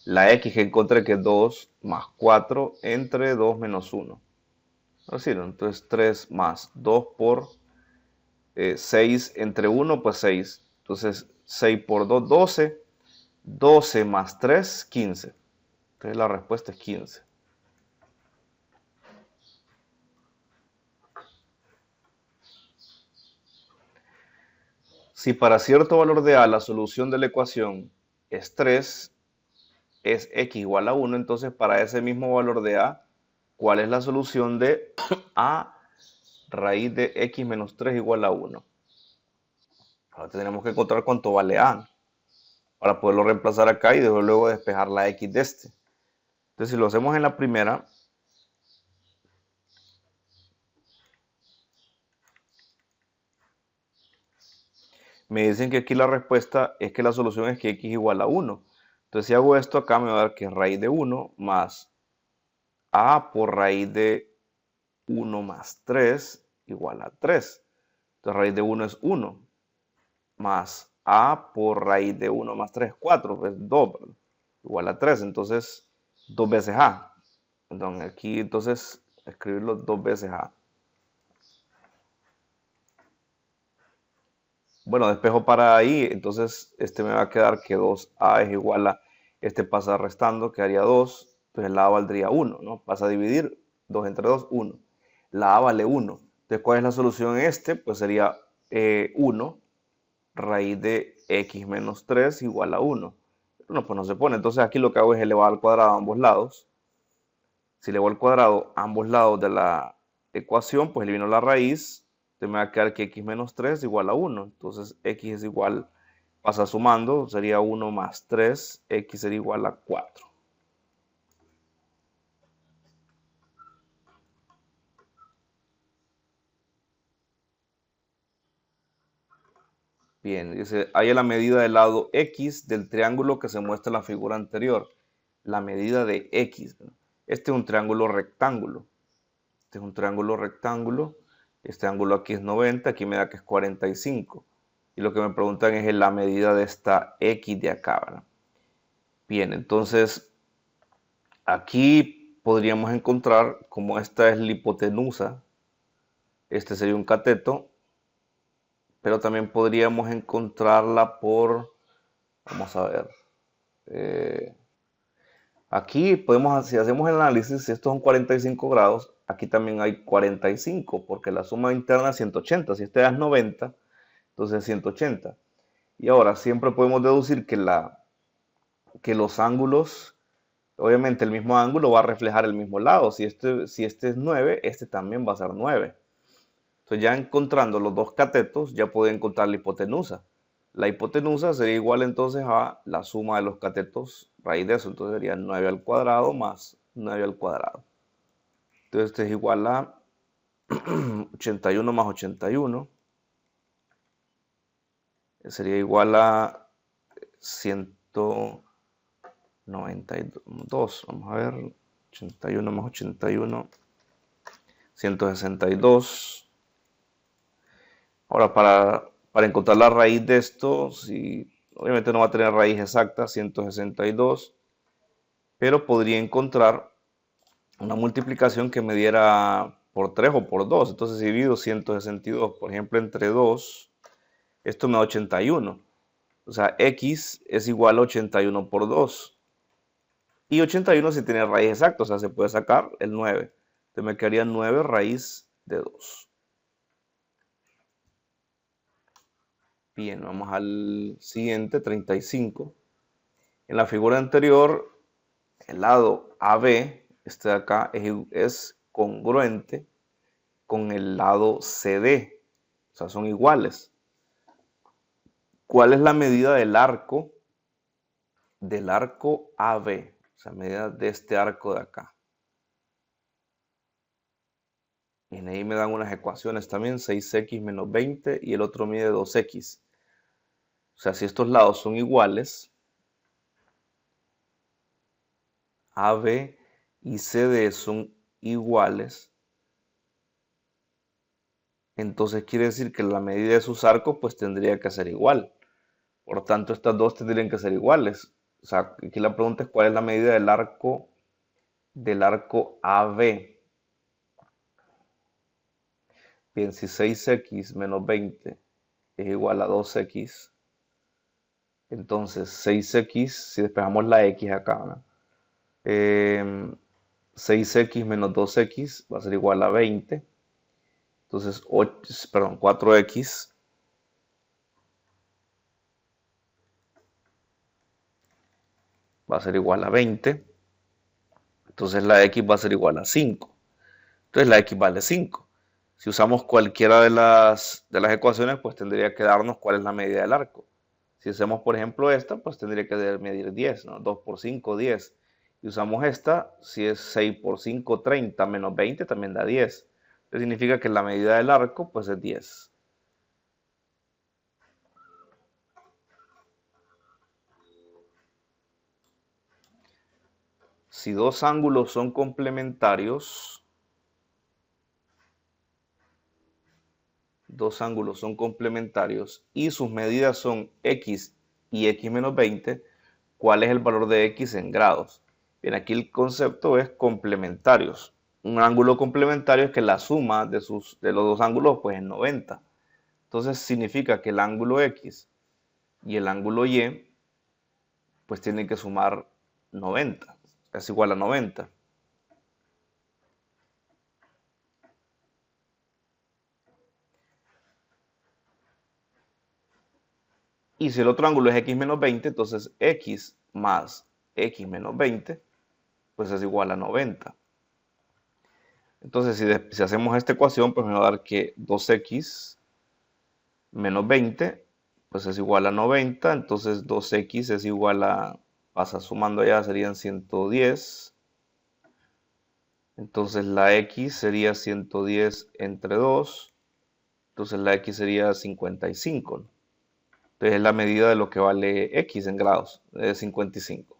la x que encontré, que es 2 más 4 entre 2 menos 1. Así, ¿no? Entonces 3 más 2 por 6 entre 1, pues 6. Entonces 6 por 2, 12. 12 más 3, 15. Entonces la respuesta es 15. Si para cierto valor de A la solución de la ecuación es 3, es x igual a 1, entonces para ese mismo valor de A, ¿cuál es la solución de A raíz de x menos 3 igual a 1? Ahora tenemos que encontrar cuánto vale A para poderlo reemplazar acá y luego despejar la x de este. Entonces si lo hacemos en la primera, me dicen que aquí la respuesta es que la solución es que x igual a 1. Entonces si hago esto acá me va a dar que es raíz de 1 más A por raíz de 1 más 3 igual a 3. Entonces raíz de 1 es 1 más A por raíz de 1 más 3, 4, es 2, ¿verdad? Igual a 3. Entonces 2 veces A. Entonces aquí entonces escribirlo 2 veces A. Bueno, despejo para ahí, entonces este me va a quedar que 2A es igual a, este pasa restando, quedaría 2, entonces la A valdría 1, ¿no? Pasa a dividir 2 entre 2, 1. La A vale 1. Entonces, ¿cuál es la solución en este? Pues sería 1 raíz de x menos 3 igual a 1. No, pues no se pone. Entonces aquí lo que hago es elevar al cuadrado a ambos lados. Si elevo al cuadrado a ambos lados de la ecuación, pues elimino la raíz. Entonces me va a quedar que x menos 3 igual a 1. Entonces x es igual, pasa sumando, sería 1 más 3, x sería igual a 4. Bien, dice, haya la medida del lado x del triángulo que se muestra en la figura anterior. La medida de x. Este es un triángulo rectángulo. Este es un triángulo rectángulo. Este ángulo aquí es 90, aquí me da que es 45. Y lo que me preguntan es la medida de esta x de acá, ¿verdad? Bien, entonces aquí podríamos encontrar, como esta es la hipotenusa, este sería un cateto, pero también podríamos encontrarla por, vamos a ver, aquí podemos, si hacemos el análisis, si estos son 45 grados, aquí también hay 45, porque la suma interna es 180. Si este es 90, entonces es 180. Y ahora siempre podemos deducir que los ángulos, obviamente el mismo ángulo va a reflejar el mismo lado. Si este es 9, este también va a ser 9. Entonces ya encontrando los dos catetos, ya puedo encontrar la hipotenusa. La hipotenusa sería igual entonces a la suma de los catetos raíz de eso. Entonces sería 9 al cuadrado más 9 al cuadrado. Entonces este es igual a 81 más 81. Sería igual a 192. Vamos a ver. 81 más 81. 162. Ahora, para encontrar la raíz de esto, si, obviamente no va a tener raíz exacta, 162, pero podría encontrar una multiplicación que me diera por 3 o por 2. Entonces, si divido 162, por ejemplo, entre 2, esto me da 81. O sea, x es igual a 81 por 2. Y 81 si tiene raíz exacta, o sea, se puede sacar el 9. Entonces me quedaría 9 raíz de 2. Bien, vamos al siguiente, 35. En la figura anterior, el lado AB, este de acá, es congruente con el lado CD. O sea, son iguales. ¿Cuál es la medida del arco AB? O sea, medida de este arco de acá. Y ahí me dan unas ecuaciones también, 6x menos 20 y el otro mide 2x. O sea, si estos lados son iguales, AB y CD son iguales, entonces quiere decir que la medida de sus arcos pues tendría que ser igual. Por tanto, estas dos tendrían que ser iguales. O sea, aquí la pregunta es cuál es la medida del arco AB. Bien, si 6x menos 20 es igual a 2x, entonces 6x, si despejamos la x acá, ¿verdad? 6x menos 2x va a ser igual a 20. Entonces, 4x va a ser igual a 20. Entonces la x va a ser igual a 5. Entonces la x vale 5. Si usamos cualquiera de las ecuaciones, pues tendría que darnos cuál es la medida del arco. Si hacemos, por ejemplo, esta, pues tendría que medir 10, ¿no? 2 por 5, 10. Y usamos esta, si es 6 por 5, 30, menos 20, también da 10. Eso significa que la medida del arco, pues es 10. Si dos ángulos son complementarios, y sus medidas son x y x menos 20, ¿cuál es el valor de x en grados? Bien, aquí el concepto es complementarios. Un ángulo complementario es que la suma de los dos ángulos pues es 90. Entonces significa que el ángulo x y el ángulo y pues tienen que sumar 90. Es igual a 90. Y si el otro ángulo es x menos 20, entonces x más x menos 20, pues es igual a 90. Entonces, si hacemos esta ecuación, pues me va a dar que 2x menos 20, pues es igual a 90. Entonces, 2x es igual a, pasa sumando allá, serían 110. Entonces, la x sería 110 entre 2. Entonces, la x sería 55. Entonces, es la medida de lo que vale x en grados, es 55.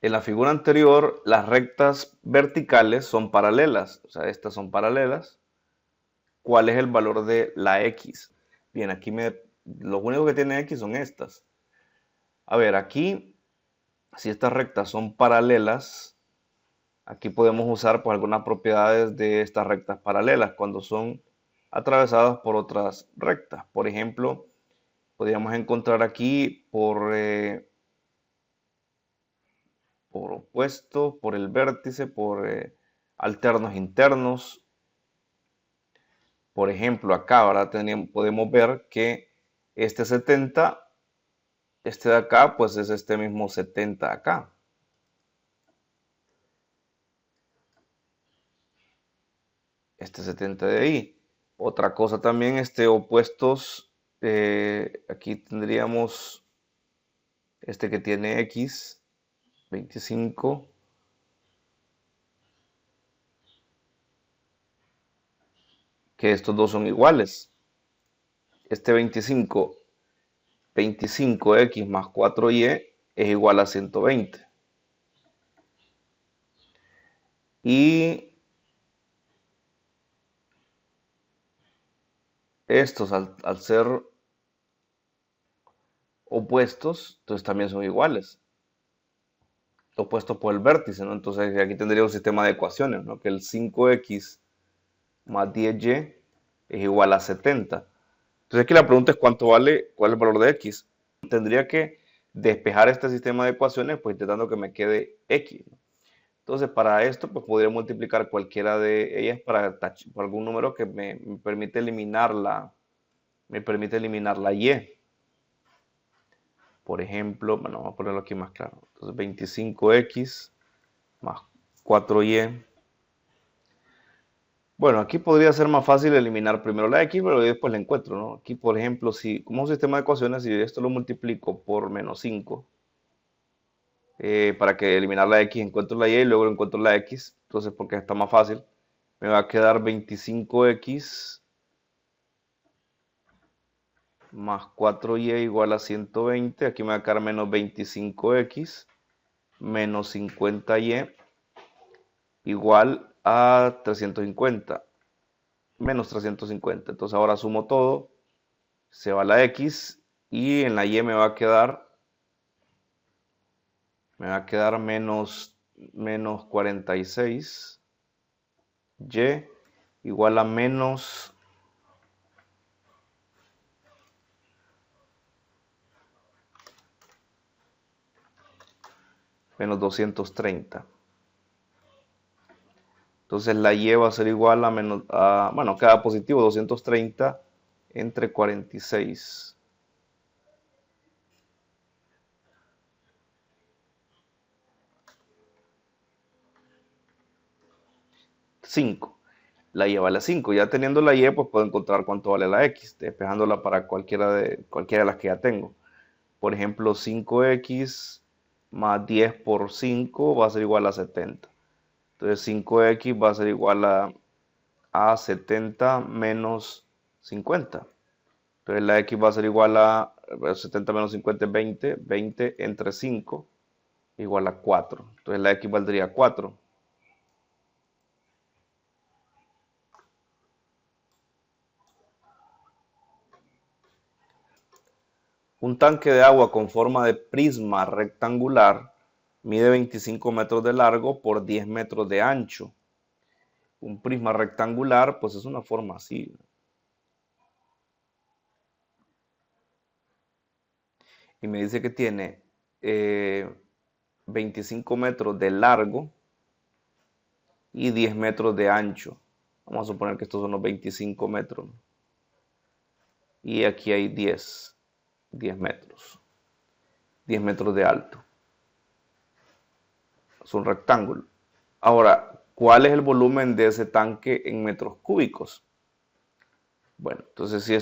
En la figura anterior, las rectas verticales son paralelas, o sea, estas son paralelas. ¿Cuál es el valor de la x? Bien, aquí lo único que tiene x son estas. A ver, aquí, si estas rectas son paralelas, aquí podemos usar pues algunas propiedades de estas rectas paralelas cuando son atravesadas por otras rectas. Por ejemplo, podríamos encontrar aquí por opuesto, por el vértice, por alternos internos. Por ejemplo, acá ahora podemos ver que este 70, este de acá, pues es este mismo 70 acá. Este 70 de ahí. Otra cosa también, opuestos, aquí tendríamos este que tiene x, 25, que estos dos son iguales. Este 25x más 4y es igual a 120. Y estos al ser opuestos, entonces también son iguales. Opuestos por el vértice, ¿no? Entonces aquí tendría un sistema de ecuaciones, ¿no? Que el 5x más 10y es igual a 70. Entonces aquí la pregunta es cuánto vale, cuál es el valor de x. Tendría que despejar este sistema de ecuaciones, pues intentando que me quede x, ¿no? Entonces para esto, pues podría multiplicar cualquiera de ellas por algún número que me permite eliminar la y. Por ejemplo, bueno, vamos a ponerlo aquí más claro. Entonces 25x más 4y. Bueno, aquí podría ser más fácil eliminar primero la x, pero después la encuentro, ¿no? Aquí, por ejemplo, si como un sistema de ecuaciones, si esto lo multiplico por menos 5, para que eliminar la x encuentro la y y luego encuentro la x, entonces porque está más fácil, me va a quedar 25x más 4y igual a 120, aquí me va a quedar menos 25x menos 50y igual a 350, menos 350. Entonces ahora sumo todo, se va la x y en la y me va a quedar menos 46 y igual a menos menos 230. Entonces la Y va a ser igual a menos, bueno, queda positivo 230 entre 46. 5. La Y vale 5. Ya teniendo la Y, pues puedo encontrar cuánto vale la X, despejándola para cualquiera de las que ya tengo. Por ejemplo, 5X más 10 por 5 va a ser igual a 70. Entonces 5X va a ser igual a 70 menos 50. Entonces la X va a ser igual a 70 menos 50 es 20. 20 entre 5 igual a 4. Entonces la X valdría 4. Un tanque de agua con forma de prisma rectangular mide 25 metros de largo por 10 metros de ancho. Un prisma rectangular, pues es una forma así. Y me dice que tiene 25 metros de largo y 10 metros de ancho. Vamos a suponer que estos son los 25 metros. Y aquí hay 10 metros. 10 metros de alto. Es un rectángulo. Ahora, ¿cuál es el volumen de ese tanque en metros cúbicos? Bueno, entonces si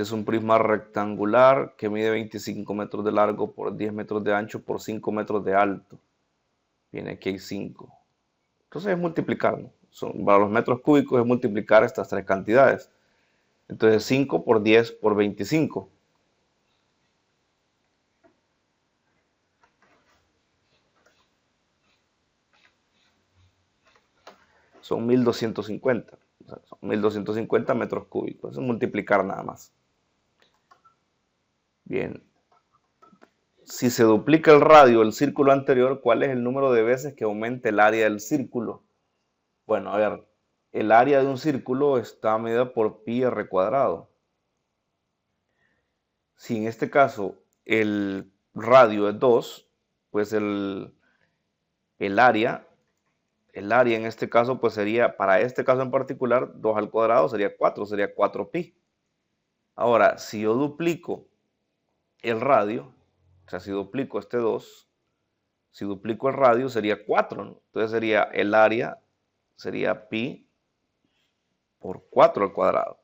es un prisma rectangular que mide 25 metros de largo por 10 metros de ancho por 5 metros de alto. Viene aquí hay 5. Entonces es multiplicar, ¿no? Para los metros cúbicos es multiplicar estas tres cantidades. Entonces 5 por 10 por 25. Son 1250. O sea, son 1250 metros cúbicos. Eso es multiplicar nada más. Bien. Si se duplica el radio del círculo anterior, ¿cuál es el número de veces que aumenta el área del círculo? Bueno, a ver, el área de un círculo está medida por pi r cuadrado. Si en este caso el radio es 2, pues el área, el área en este caso pues sería, para este caso en particular, 2 al cuadrado sería 4 pi. Ahora, si yo duplico el radio, o sea, si duplico este 2, si duplico el radio sería 4, ¿no? Entonces sería el área, sería pi por 4 al cuadrado.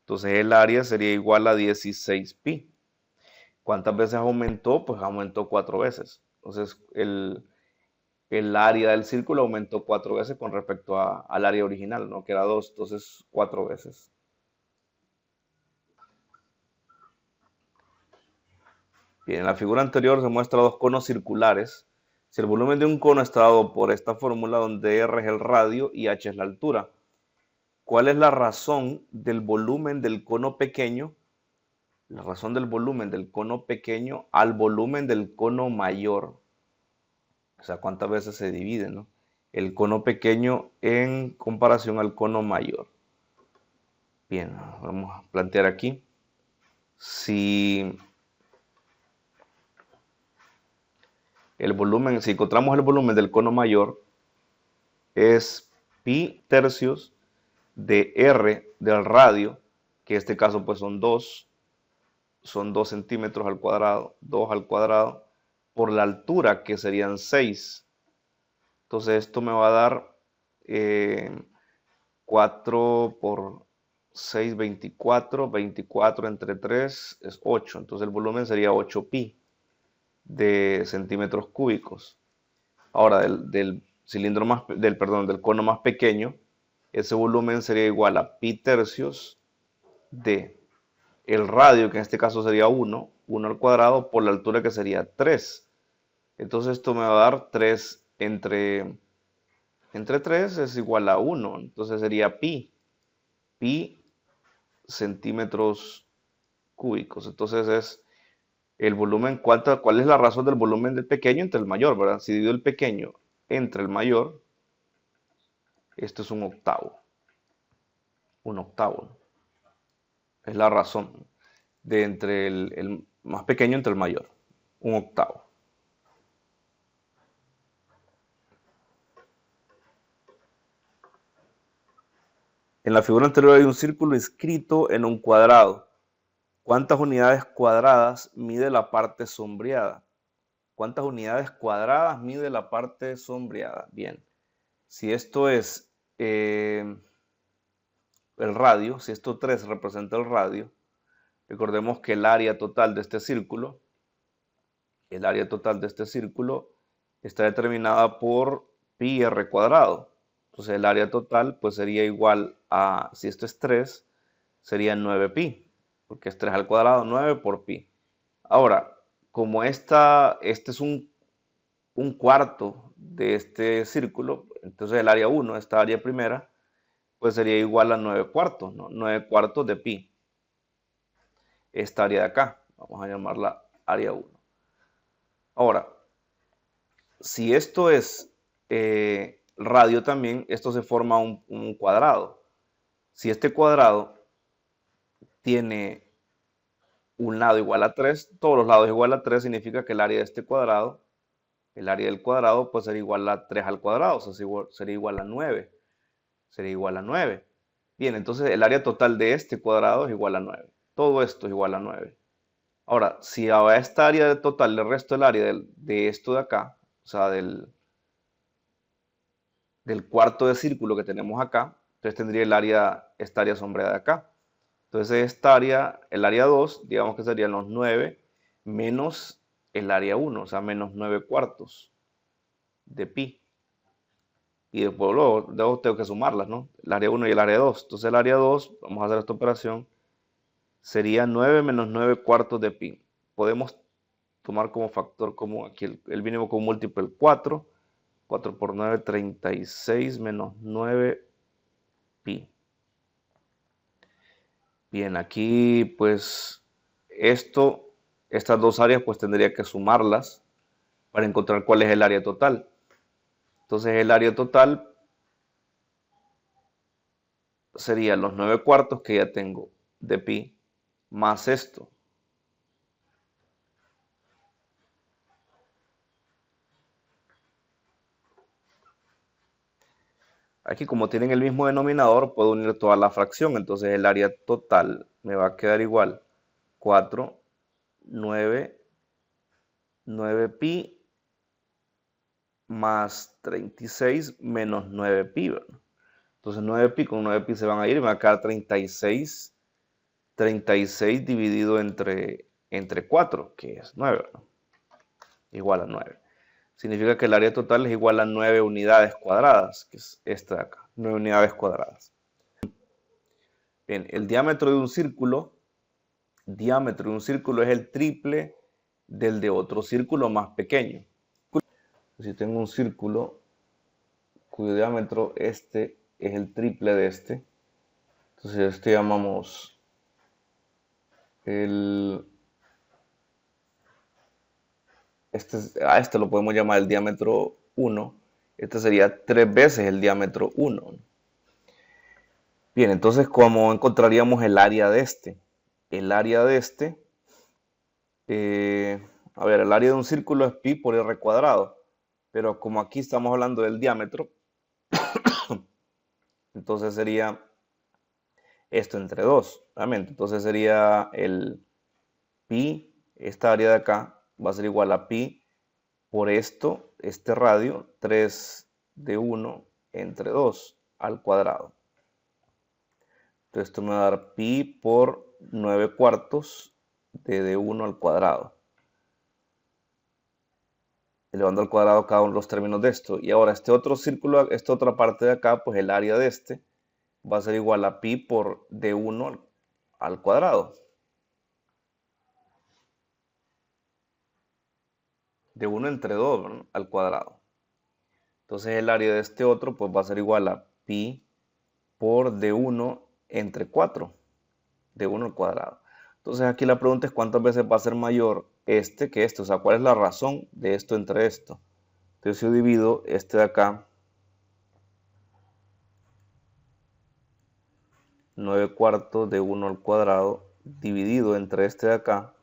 Entonces el área sería igual a 16 pi. ¿Cuántas veces aumentó? Pues aumentó 4 veces. Entonces el área del círculo aumentó 4 veces con respecto al área original, ¿no? Que era 2, entonces 4 veces. Bien, en la figura anterior se muestra dos conos circulares. Si el volumen de un cono está dado por esta fórmula donde R es el radio y H es la altura, ¿cuál es la razón del volumen del cono pequeño? La razón del volumen del cono pequeño al volumen del cono mayor. O sea, cuántas veces se divide, ¿no? El cono pequeño en comparación al cono mayor. Bien, vamos a plantear aquí. Si si encontramos el volumen del cono mayor, es pi tercios de r del radio, que en este caso pues son 2 centímetros al cuadrado, 2 al cuadrado, por la altura que serían 6. Entonces esto me va a dar 4 por 6, 24, 24 entre 3 es 8. Entonces el volumen sería 8 pi de centímetros cúbicos. Ahora, del cilindro más, del cono más pequeño, ese volumen sería igual a pi tercios de el radio, que en este caso sería 1 al cuadrado, por la altura que sería 3. Entonces esto me va a dar 3 entre 3 es igual a 1. Entonces sería pi centímetros cúbicos. Entonces es el volumen, ¿cuál es la razón del volumen del pequeño entre el mayor, verdad? Si divido el pequeño entre el mayor, esto es un octavo. Un octavo, ¿no? Es la razón de entre más pequeño entre el mayor, un octavo. En la figura anterior hay un círculo inscrito en un cuadrado. ¿Cuántas unidades cuadradas mide la parte sombreada? ¿Cuántas unidades cuadradas mide la parte sombreada? Bien, si esto es el radio, si esto 3 representa el radio, recordemos que el área total de este círculo, está determinada por pi r cuadrado. Entonces el área total pues sería igual a, si esto es 3, sería 9pi, porque es 3 al cuadrado, 9 por pi. Ahora, como este es un cuarto de este círculo, entonces el área 1, esta área primera, pues sería igual a 9 cuartos, ¿no? 9 cuartos de pi. Esta área de acá, vamos a llamarla área 1. Ahora, si esto es radio también, esto se forma un cuadrado. Si este cuadrado tiene un lado igual a 3, todos los lados igual a 3, significa que el área de este cuadrado, el área del cuadrado, pues sería igual a 3 al cuadrado, o sea, sería igual a 9. Sería igual a 9. Bien, entonces el área total de este cuadrado es igual a 9. Todo esto es igual a 9. Ahora, si a esta área total le resto el área de esto de acá, o sea, del cuarto de círculo que tenemos acá, entonces tendría esta área sombreada de acá. Entonces esta área, el área 2, digamos que serían los 9 menos el área 1, o sea, menos 9 cuartos de pi. Y después luego tengo que sumarlas, ¿no? El área 1 y el área 2. Entonces el área 2, vamos a hacer esta operación, sería 9 menos 9 cuartos de pi. Podemos tomar como factor común aquí el mínimo como múltiplo el 4. 4 por 9, 36 menos 9 pi. Bien, aquí pues estas dos áreas pues tendría que sumarlas para encontrar cuál es el área total. Entonces el área total sería los 9 cuartos que ya tengo de pi más esto. Aquí como tienen el mismo denominador puedo unir toda la fracción. Entonces el área total me va a quedar igual 4, 9, 9 pi más 36 menos 9 pi. ¿Verdad? Entonces 9 pi con 9 pi se van a ir y me va a quedar 36. 36 dividido entre 4, que es 9, ¿no? Igual a 9. Significa que el área total es igual a 9 unidades cuadradas, que es esta de acá, 9 unidades cuadradas. Bien, el diámetro de un círculo es el triple del de otro círculo más pequeño. Si tengo un círculo cuyo diámetro este es el triple de este, entonces este llamamos este lo podemos llamar el diámetro 1. Este sería 3 veces el diámetro 1. Bien, entonces, ¿cómo encontraríamos el área de este? El área de este, a ver, el área de un círculo es pi por r cuadrado. Pero como aquí estamos hablando del diámetro, entonces sería esto entre 2, realmente. Entonces sería el pi, esta área de acá, va a ser igual a pi por esto, este radio, 3 de 1 entre 2 al cuadrado. Entonces esto me va a dar pi por 9 cuartos de 1 al cuadrado. Elevando al cuadrado cada uno de los términos de esto. Y ahora este otro círculo, esta otra parte de acá, pues el área de este va a ser igual a pi por de 1 al cuadrado. De 1 entre 2, ¿no? Al cuadrado. Entonces el área de este otro pues va a ser igual a pi por de 1 entre 4. De 1 al cuadrado. Entonces aquí la pregunta es cuántas veces va a ser mayor este que este. O sea, ¿cuál es la razón de esto entre esto? Entonces yo divido este de acá, 9 cuartos de 1 al cuadrado, dividido entre este de acá,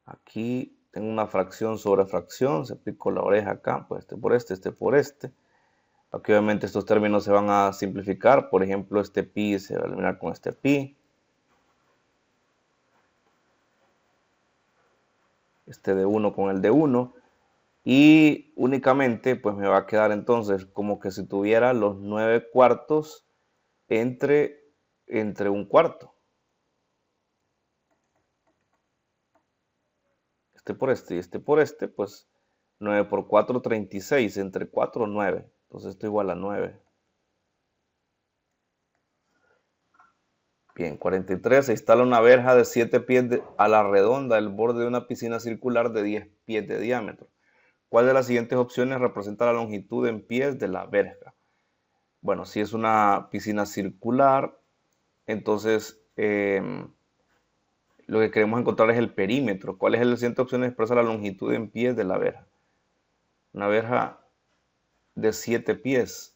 Aquí tengo una fracción sobre fracción, se aplicó la oreja acá, pues este por este por este. Aquí obviamente estos términos se van a simplificar, por ejemplo este pi se va a eliminar con este pi. Este de 1 con el de 1. Y únicamente pues me va a quedar entonces como que si tuviera los 9 cuartos entre un cuarto. Este por este y este por este, pues 9 por 4, 36, entre 4, 9. Entonces esto igual a 9. Bien, 43. Se instala una verja de 7 pies a la redonda del borde de una piscina circular de 10 pies de diámetro. ¿Cuál de las siguientes opciones representa la longitud en pies de la verja? Bueno, si es una piscina circular, entonces lo que queremos encontrar es el perímetro. ¿Cuál es la siguiente opción? Expresa la longitud en pies de la verja. Una verja de 7 pies.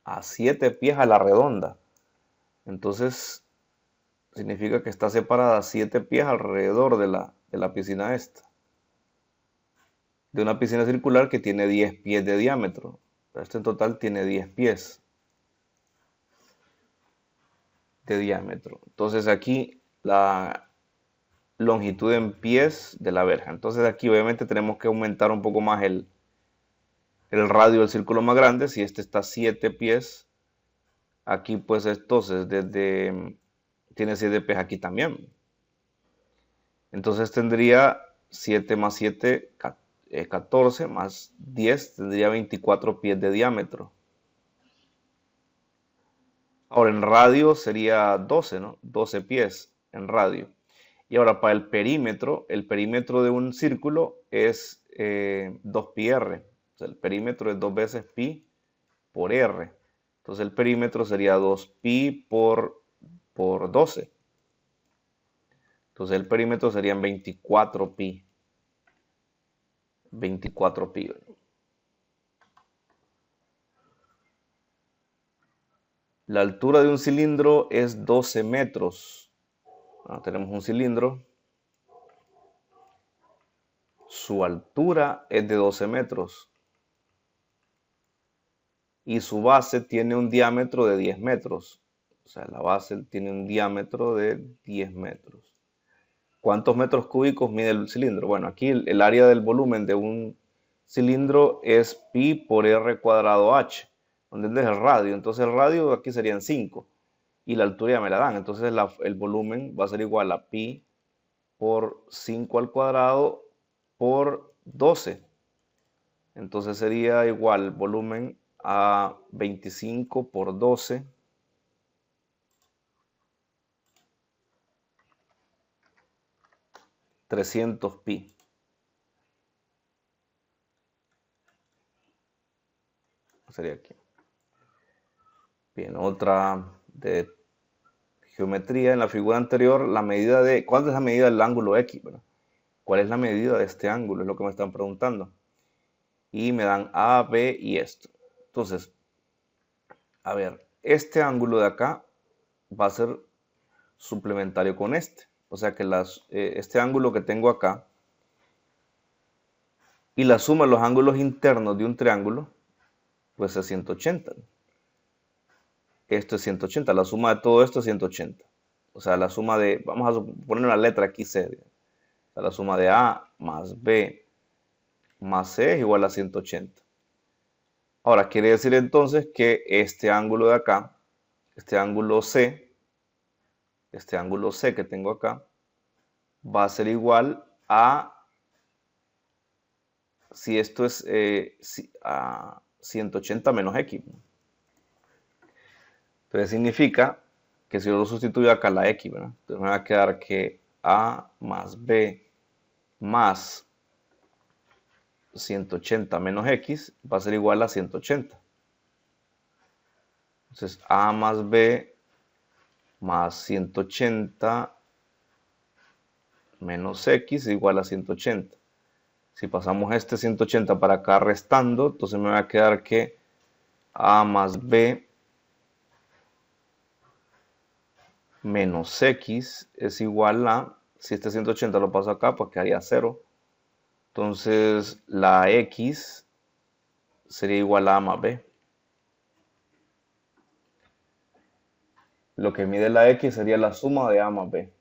A 7 pies a la redonda. Entonces, significa que está separada 7 pies alrededor de la piscina esta. De una piscina circular que tiene 10 pies de diámetro. Esto en total tiene 10 pies de diámetro. Entonces aquí la longitud en pies de la verja. Entonces aquí obviamente tenemos que aumentar un poco más el radio del círculo más grande. Si este está 7 pies, aquí pues entonces tiene 7 pies aquí también. Entonces tendría 7 más 7, 14 más 10, tendría 24 pies de diámetro. Ahora en radio sería 12, ¿no? 12 pies en radio. Y ahora para el perímetro de un círculo es 2πr. O sea, el perímetro es 2 veces pi por r. Entonces el perímetro sería 2pi por 12. Entonces el perímetro serían 24pi. 24pi. La altura de un cilindro es 12 metros. Bueno, tenemos un cilindro. Su altura es de 12 metros. Y su base tiene un diámetro de 10 metros. O sea, la base tiene un diámetro de 10 metros. ¿Cuántos metros cúbicos mide el cilindro? Bueno, aquí el área del volumen de un cilindro es pi por r cuadrado h, donde es el radio. Entonces el radio aquí serían 5 y la altura ya me la dan. Entonces el volumen va a ser igual a pi por 5 al cuadrado por 12. Entonces sería igual volumen a 25 por 12. 300 pi. Sería aquí. Bien, otra de geometría. En la figura anterior, la medida de... ¿Cuál es la medida del ángulo X? ¿Verdad? ¿Cuál es la medida de este ángulo? Es lo que me están preguntando. Y me dan A, B y esto. Entonces, a ver, este ángulo de acá va a ser suplementario con este. O sea que este ángulo que tengo acá y la suma de los ángulos internos de un triángulo, pues es 180. Esto es 180, la suma de todo esto es 180. O sea, la suma de, vamos a poner una letra aquí C. O sea, la suma de A más B más C es igual a 180. Ahora, quiere decir entonces que este ángulo de acá, este ángulo C que tengo acá, va a ser igual a, si esto es a 180 menos X. Entonces significa que si yo lo sustituyo acá la X, ¿verdad? Entonces me va a quedar que A más B más 180 menos X va a ser igual a 180. Entonces A más B más 180 menos X es igual a 180. Si pasamos este 180 para acá restando, entonces me va a quedar que A más B menos X es igual a si este 180 lo paso acá, pues quedaría 0. Entonces la X sería igual a más B. Lo que mide la X sería la suma de A más B.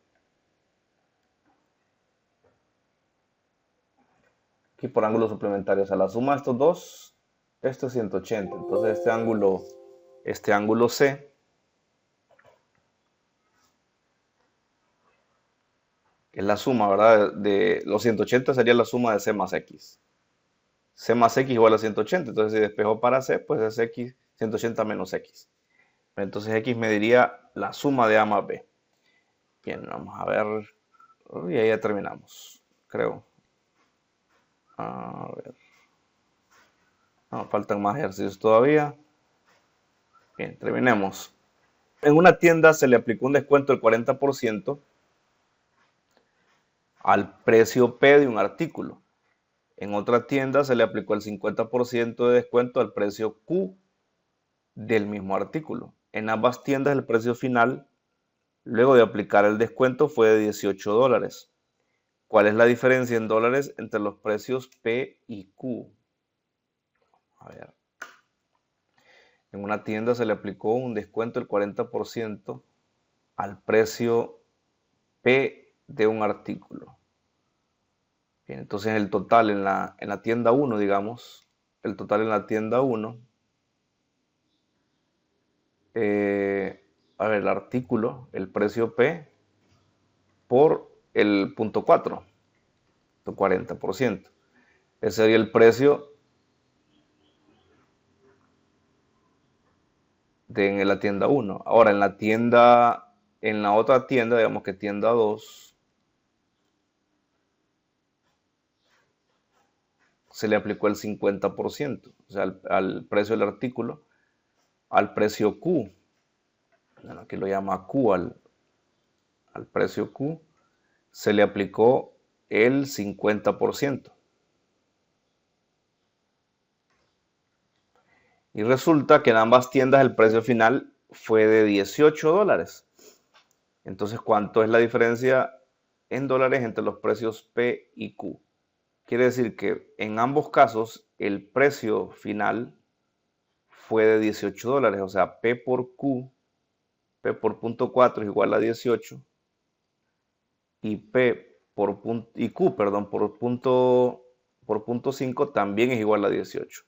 Aquí por ángulo suplementario, o sea, la suma de estos dos, esto es 180. Entonces este ángulo C es la suma, ¿verdad? De los 180 sería la suma de C más X. C más X igual a 180. Entonces si despejo para C, pues es X 180 menos X. Entonces X me diría la suma de A más B. Bien, vamos a ver. Y ahí ya terminamos, creo. A ver. No, faltan más ejercicios todavía. Bien, terminemos. En una tienda se le aplicó un descuento del 40% al precio P de un artículo. En otra tienda se le aplicó el 50% de descuento al precio Q del mismo artículo. En ambas tiendas el precio final, luego de aplicar el descuento, fue de $18. ¿Cuál es la diferencia en dólares entre los precios P y Q? A ver. En una tienda se le aplicó un descuento del 40% al precio P de un artículo. Bien, entonces el total en la tienda 1, digamos, el total en la tienda 1, a ver, el artículo, el precio P por el punto 4, 40%. Ese sería el precio en la tienda 1. Ahora, en la otra tienda, digamos que tienda 2, se le aplicó el 50%, o sea, al precio del artículo, al precio Q. Bueno, aquí lo llama Q, al precio Q, se le aplicó el 50%. Y resulta que en ambas tiendas el precio final fue de $18. Entonces, ¿cuánto es la diferencia en dólares entre los precios P y Q? Quiere decir que en ambos casos el precio final fue de $18. O sea, P por Q, P por punto 4 es igual a 18. Y Q, perdón, por punto 5 también es igual a 18.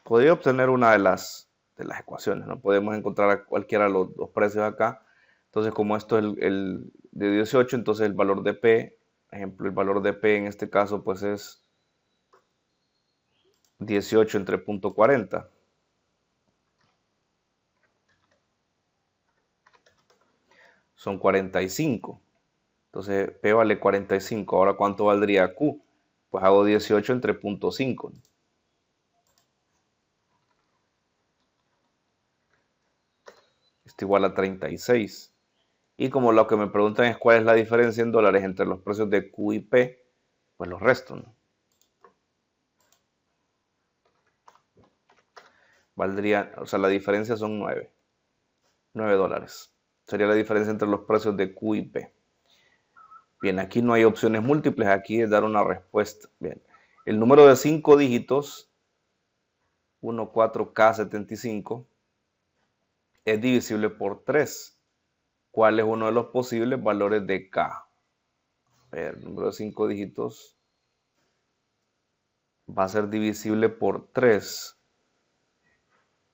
Podría obtener una de las ecuaciones, ¿no? Podemos encontrar cualquiera de los precios acá. Entonces, como esto es el de 18, entonces el valor de P, ejemplo, el valor de P en este caso, pues es 18 entre punto 40. Son 45. Entonces, P vale 45. Ahora, ¿cuánto valdría Q? Pues hago 18 entre punto 5. Esto igual a 36. Y como lo que me preguntan es cuál es la diferencia en dólares entre los precios de Q y P, pues los resto, ¿no? Valdría, o sea, la diferencia son 9 dólares. Sería la diferencia entre los precios de Q y P. Bien, aquí no hay opciones múltiples, aquí es dar una respuesta. Bien, el número de 5 dígitos, 14K75, es divisible por 3. ¿Cuál es uno de los posibles valores de K? A ver, el número de 5 dígitos va a ser divisible por 3.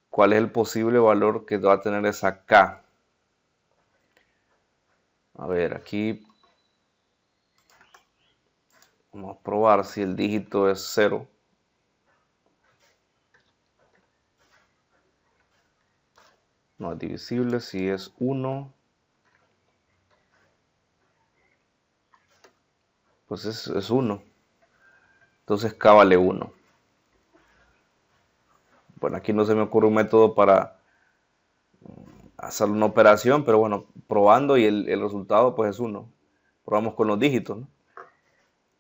¿Cuál es el posible valor que va a tener esa K? A ver, aquí vamos a probar si el dígito es 0. No es divisible. Si es 1, pues es 1. Entonces K vale 1. Bueno, aquí no se me ocurre un método para hacer una operación, pero bueno, probando y el resultado pues es 1. Probamos con los dígitos, ¿no?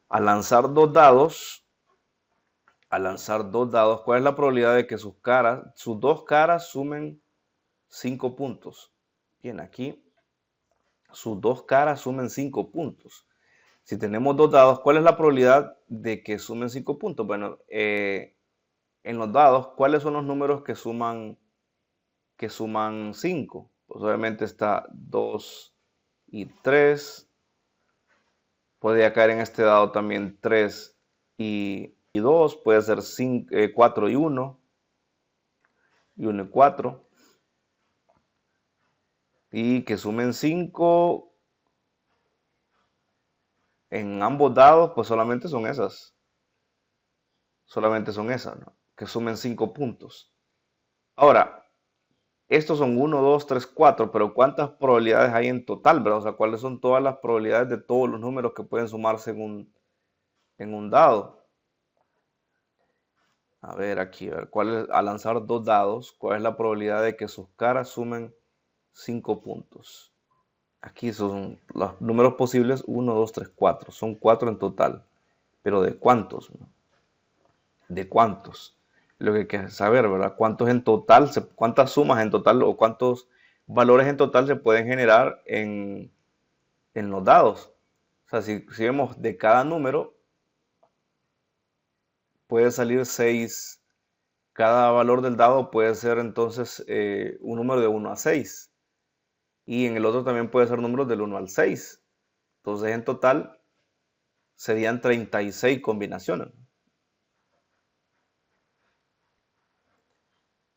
Al lanzar 2 dados, a lanzar dos dados, ¿cuál es la probabilidad de que sus dos caras sumen 5 puntos? Bien, aquí sus dos caras sumen 5 puntos. Si tenemos dos dados, ¿cuál es la probabilidad de que sumen 5 puntos? Bueno, en los dados, ¿cuáles son los números que suman 5? Pues obviamente está 2 y 3. Podría caer en este dado también 3 y 2. Puede ser 4 y 1. Y 1 y 4. Y que sumen 5 en ambos dados, pues solamente son esas. Solamente son esas, ¿no? Que sumen 5 puntos. Ahora, estos son 1, 2, 3, 4, pero ¿cuántas probabilidades hay en total, verdad? O sea, ¿cuáles son todas las probabilidades de todos los números que pueden sumarse en un dado? A ver, aquí, a ver, al lanzar dos dados, ¿cuál es la probabilidad de que sus caras sumen 5 puntos? Aquí son los números posibles, 1, 2, 3, 4. Son 4 en total. Pero ¿de cuántos? ¿No? ¿De cuántos? Lo que hay que saber, ¿verdad? ¿Cuántos en total, cuántas sumas en total o cuántos valores en total se pueden generar en los dados? O sea, si vemos de cada número, puede salir 6. Cada valor del dado puede ser entonces un número de 1 a 6. Y en el otro también puede ser números del 1 al 6. Entonces en total serían 36 combinaciones.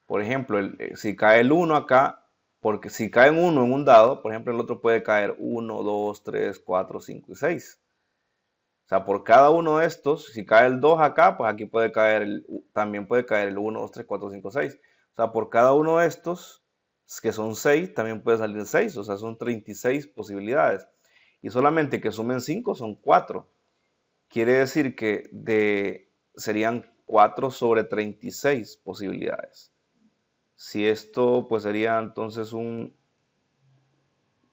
Por ejemplo, si cae el 1 acá, porque si cae un 1 en un dado, por ejemplo, el otro puede caer 1, 2, 3, 4, 5 y 6. O sea, por cada uno de estos, si cae el 2 acá, pues aquí puede caer también puede caer el 1, 2, 3, 4, 5, 6. O sea, por cada uno de estos, que son 6, también puede salir 6. O sea, son 36 posibilidades. Y solamente que sumen 5 son 4. Quiere decir que serían 4 sobre 36 posibilidades. Si esto, pues sería entonces un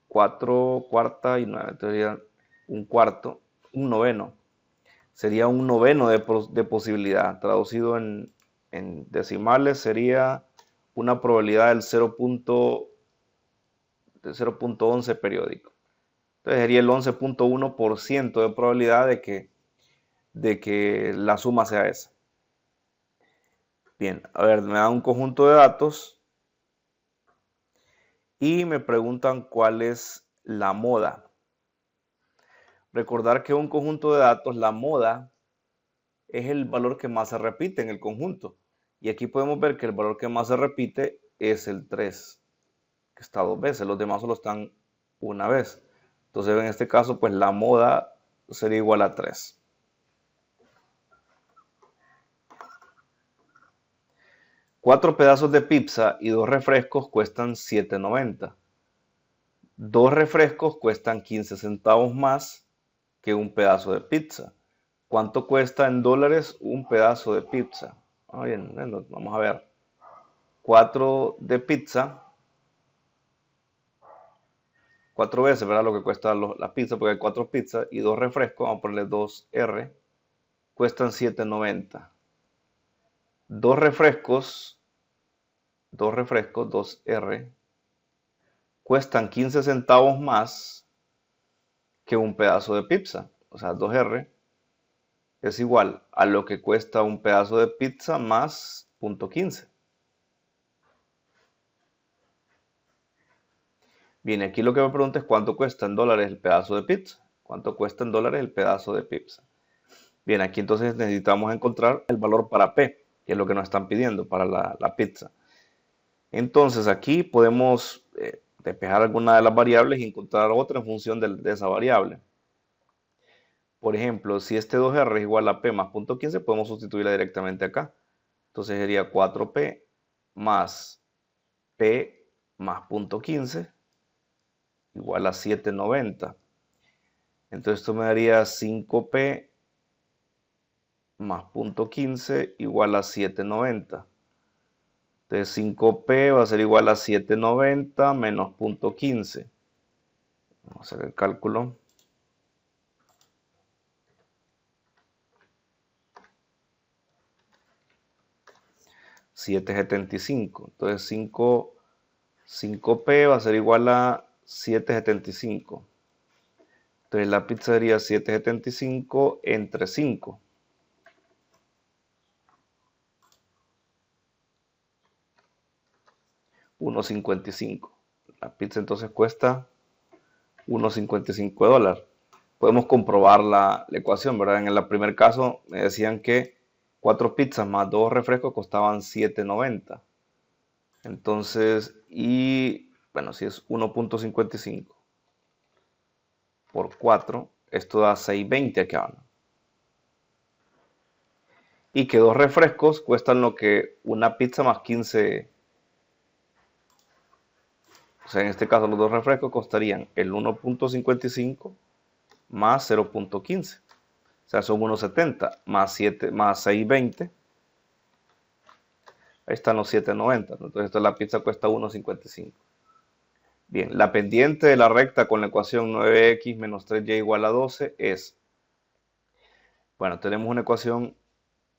4 cuarta y 9, sería un cuarto, un noveno. Sería un noveno de posibilidad. Traducido en decimales sería una probabilidad del 0.11 periódico. Entonces sería el 11.1% de probabilidad de que la suma sea esa. Bien, a ver, me da un conjunto de datos y me preguntan cuál es la moda. Recordar que un conjunto de datos, la moda, es el valor que más se repite en el conjunto. Y aquí podemos ver que el valor que más se repite es el 3, que está 2 veces. Los demás solo están una vez. Entonces, en este caso, pues la moda sería igual a 3. 4 pedazos de pizza y 2 refrescos cuestan $7.90. 2 refrescos cuestan 15 centavos más que un pedazo de pizza. ¿Cuánto cuesta en dólares un pedazo de pizza? Bien, vamos a ver. 4 de pizza, 4 veces, ¿verdad? Lo que cuesta la pizza, porque hay 4 pizzas y 2 refrescos, vamos a ponerle 2R, cuestan $7.90. 2 refrescos, 2R, cuestan 15 centavos más que un pedazo de pizza. O sea, 2R es igual a lo que cuesta un pedazo de pizza más .15. Bien, aquí lo que me pregunta es cuánto cuesta en dólares el pedazo de pizza. ¿Cuánto cuesta en dólares el pedazo de pizza? Bien, aquí entonces necesitamos encontrar el valor para P, que es lo que nos están pidiendo para la pizza. Entonces aquí podemos despejar alguna de las variables y encontrar otra en función de esa variable. Por ejemplo, si este 2R es igual a P más .15, podemos sustituirla directamente acá. Entonces sería 4P más P más .15 igual a 790. Entonces esto me daría 5P más .15 igual a 790. Entonces 5P va a ser igual a 790 menos .15. Vamos a hacer el cálculo. 7,75. Entonces 5P va a ser igual a 7,75. Entonces la pizza sería 7,75 entre 5. 1,55. La pizza entonces cuesta 1,55 dólares. Podemos comprobar la ecuación, ¿verdad? En el primer caso me decían que 4 pizzas más 2 refrescos costaban 7,90. Entonces, y bueno, si es 1,55 por 4, esto da 6,20 aquí abajo. Y que 2 refrescos cuestan lo que una pizza más 15. O sea, en este caso los 2 refrescos costarían el 1,55 más 0,15. O sea, son 1,70 más 7 más 6,20. Ahí están los 7,90. Entonces la pizza cuesta 1,55. Bien, la pendiente de la recta con la ecuación 9x menos 3y igual a 12 es, bueno, tenemos una ecuación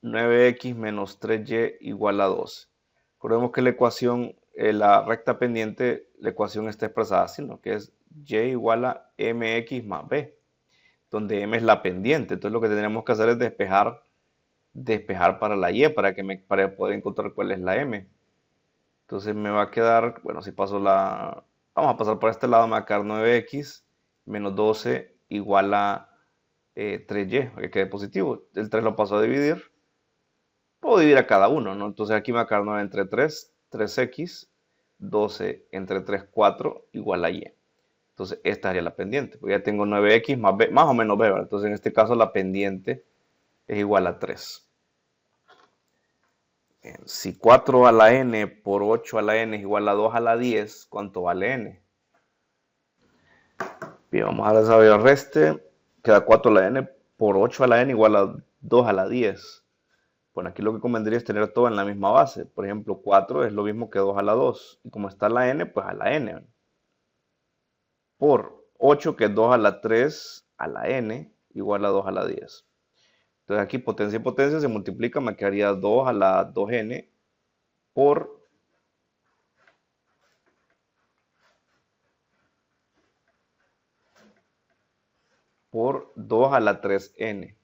9x menos 3y igual a 12. Recordemos que la ecuación, la recta pendiente, la ecuación está expresada así, ¿no? Que es y igual a mx más b, donde m es la pendiente. Entonces lo que tenemos que hacer es despejar para la y, para poder encontrar cuál es la m. Entonces me va a quedar, bueno, si paso vamos a pasar por este lado, me va a quedar 9x menos 12 igual a 3y, para que quede positivo. El 3 lo paso a dividir. Puedo dividir a cada uno, ¿no? Entonces aquí me va a quedar 9 entre 3, 3x, 12 entre 3, 4, igual a y. Entonces esta sería la pendiente, porque ya tengo 9x más b, más o menos b, ¿verdad? Entonces en este caso la pendiente es igual a 3. Si 4 a la n por 8 a la n es igual a 2 a la 10, ¿cuánto vale n? Bien, vamos a desarrollar el reste. Queda 4 a la n por 8 a la n igual a 2 a la 10. Bueno, aquí lo que convendría es tener todo en la misma base. Por ejemplo, 4 es lo mismo que 2 a la 2. Y como está la n, pues a la n. Por 8, que es 2 a la 3 a la n, igual a 2 a la 10. Entonces aquí potencia y potencia se multiplica, me quedaría 2 a la 2n por 2 a la 3n,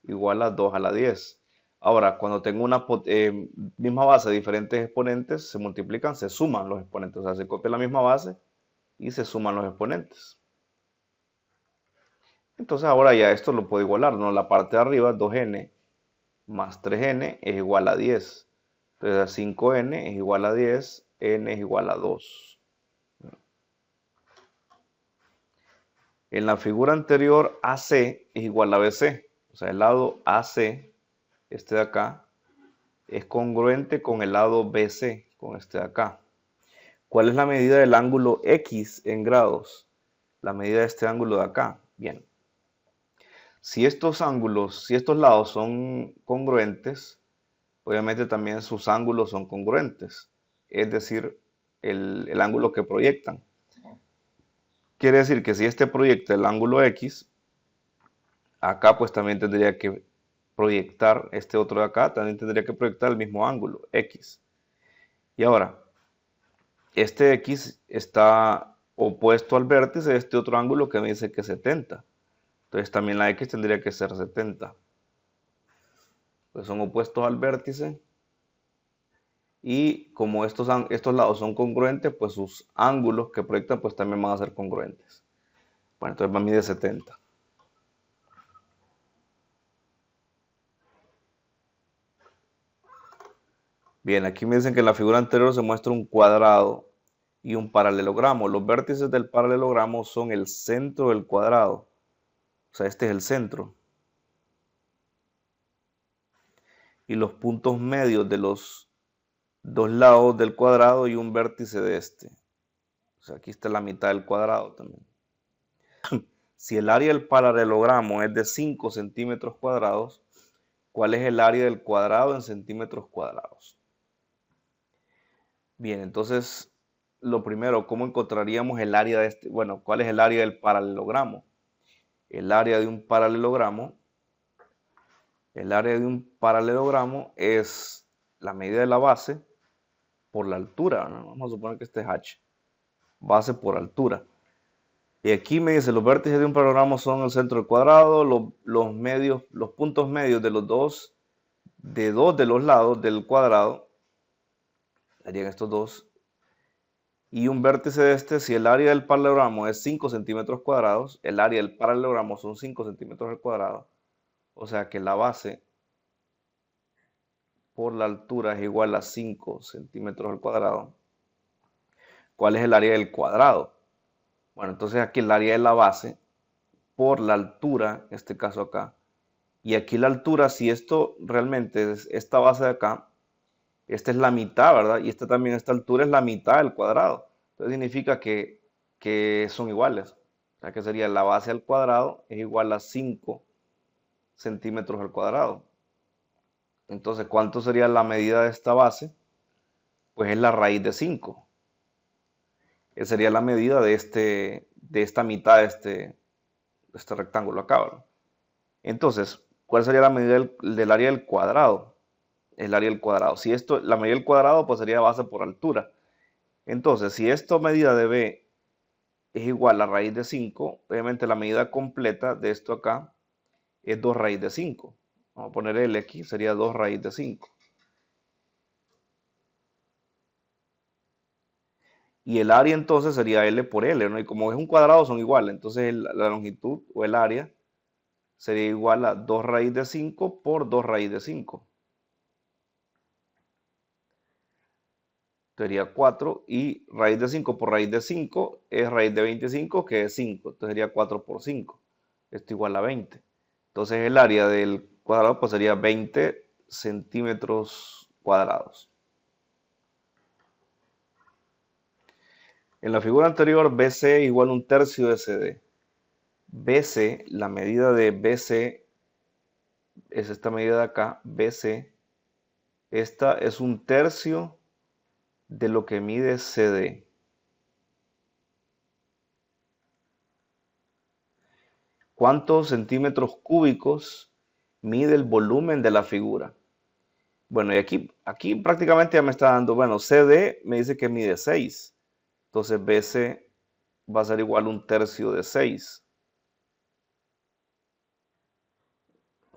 igual a 2 a la 10. Ahora, cuando tengo una misma base de diferentes exponentes, se multiplican, se suman los exponentes. O sea, se copia la misma base y se suman los exponentes. Entonces ahora ya esto lo puedo igualar, ¿no? La parte de arriba, 2n más 3n es igual a 10. Entonces 5n es igual a 10, n es igual a 2. En la figura anterior, AC es igual a BC. O sea, el lado AC, este de acá, es congruente con el lado BC, con este de acá. ¿Cuál es la medida del ángulo X en grados? La medida de este ángulo de acá. Bien. Si estos lados son congruentes, obviamente también sus ángulos son congruentes. Es decir, el ángulo que proyectan. Quiere decir que si este proyecta el ángulo X, acá pues también tendría que proyectar, este otro de acá también tendría que proyectar el mismo ángulo, X. Y ahora, este X está opuesto al vértice de este otro ángulo que me dice que es 70. Entonces también la X tendría que ser 70. Pues son opuestos al vértice. Y como estos lados son congruentes, pues sus ángulos que proyectan pues también van a ser congruentes. Bueno, entonces va a medir 70. Bien, aquí me dicen que en la figura anterior se muestra un cuadrado y un paralelogramo. Los vértices del paralelogramo son el centro del cuadrado. O sea, este es el centro. Y los puntos medios de los dos lados del cuadrado y un vértice de este. O sea, aquí está la mitad del cuadrado también. Si el área del paralelogramo es de 5 centímetros cuadrados, ¿cuál es el área del cuadrado en centímetros cuadrados? Bien, entonces, lo primero, ¿cómo encontraríamos el área de este? Bueno, ¿cuál es el área del paralelogramo? El área de un paralelogramo es la medida de la base por la altura, ¿no? Vamos a suponer que este es h, base por altura. Y aquí me dice, los vértices de un paralelogramo son el centro del cuadrado, los puntos medios de dos de los lados del cuadrado, serían estos dos, y un vértice de este, si el área del paralelogramo es 5 centímetros cuadrados, el área del paralelogramo son 5 centímetros al cuadrado, o sea que la base por la altura es igual a 5 centímetros al cuadrado. ¿Cuál es el área del cuadrado? Bueno, entonces aquí el área de la base por la altura, en este caso acá, y aquí la altura, si esto realmente es esta base de acá, esta es la mitad, ¿verdad? Y esta también, esta altura es la mitad del cuadrado. Entonces significa que son iguales. O sea que sería la base al cuadrado es igual a 5 centímetros al cuadrado. Entonces, ¿cuánto sería la medida de esta base? Pues es la raíz de 5. Esa sería la medida de esta mitad de este rectángulo acá, ¿verdad? Entonces, ¿cuál sería la medida del área del cuadrado? El área del cuadrado. Si esto, la medida del cuadrado, pues sería base por altura. Entonces, si esta medida de b es igual a raíz de 5, obviamente la medida completa de esto acá es 2 raíz de 5. Vamos a poner L aquí, sería 2 raíz de 5. Y el área entonces sería L por L, ¿no? Y como es un cuadrado son iguales, entonces la longitud o el área sería igual a 2 raíz de 5 por 2 raíz de 5. Sería 4 y raíz de 5 por raíz de 5 es raíz de 25, que es 5. Entonces sería 4 por 5. Esto igual a 20. Entonces el área del cuadrado pues sería 20 centímetros cuadrados. En la figura anterior, BC igual a un tercio de CD. BC, la medida de BC es esta medida de acá, BC. Esta es un tercio de lo que mide CD. ¿Cuántos centímetros cúbicos mide el volumen de la figura? Bueno, y aquí prácticamente ya me está dando, bueno, CD me dice que mide 6. Entonces BC va a ser igual a un tercio de 6.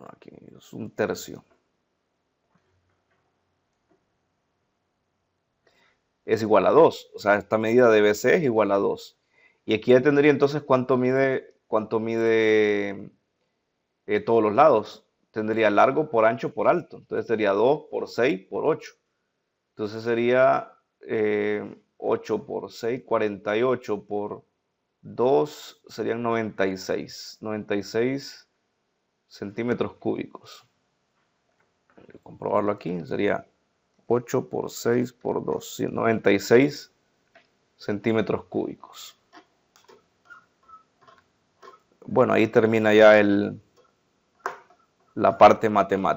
Aquí es un tercio. Es igual a 2. O sea, esta medida de BC es igual a 2. Y aquí ya tendría entonces cuánto mide todos los lados. Tendría largo por ancho por alto. Entonces sería 2 por 6 por 8. Entonces sería 8 por 6, 48 por 2 serían 96. 96 centímetros cúbicos. Voy a comprobarlo aquí. Sería 8 por 6 por 2. 96 centímetros cúbicos. Bueno, ahí termina ya la parte matemática.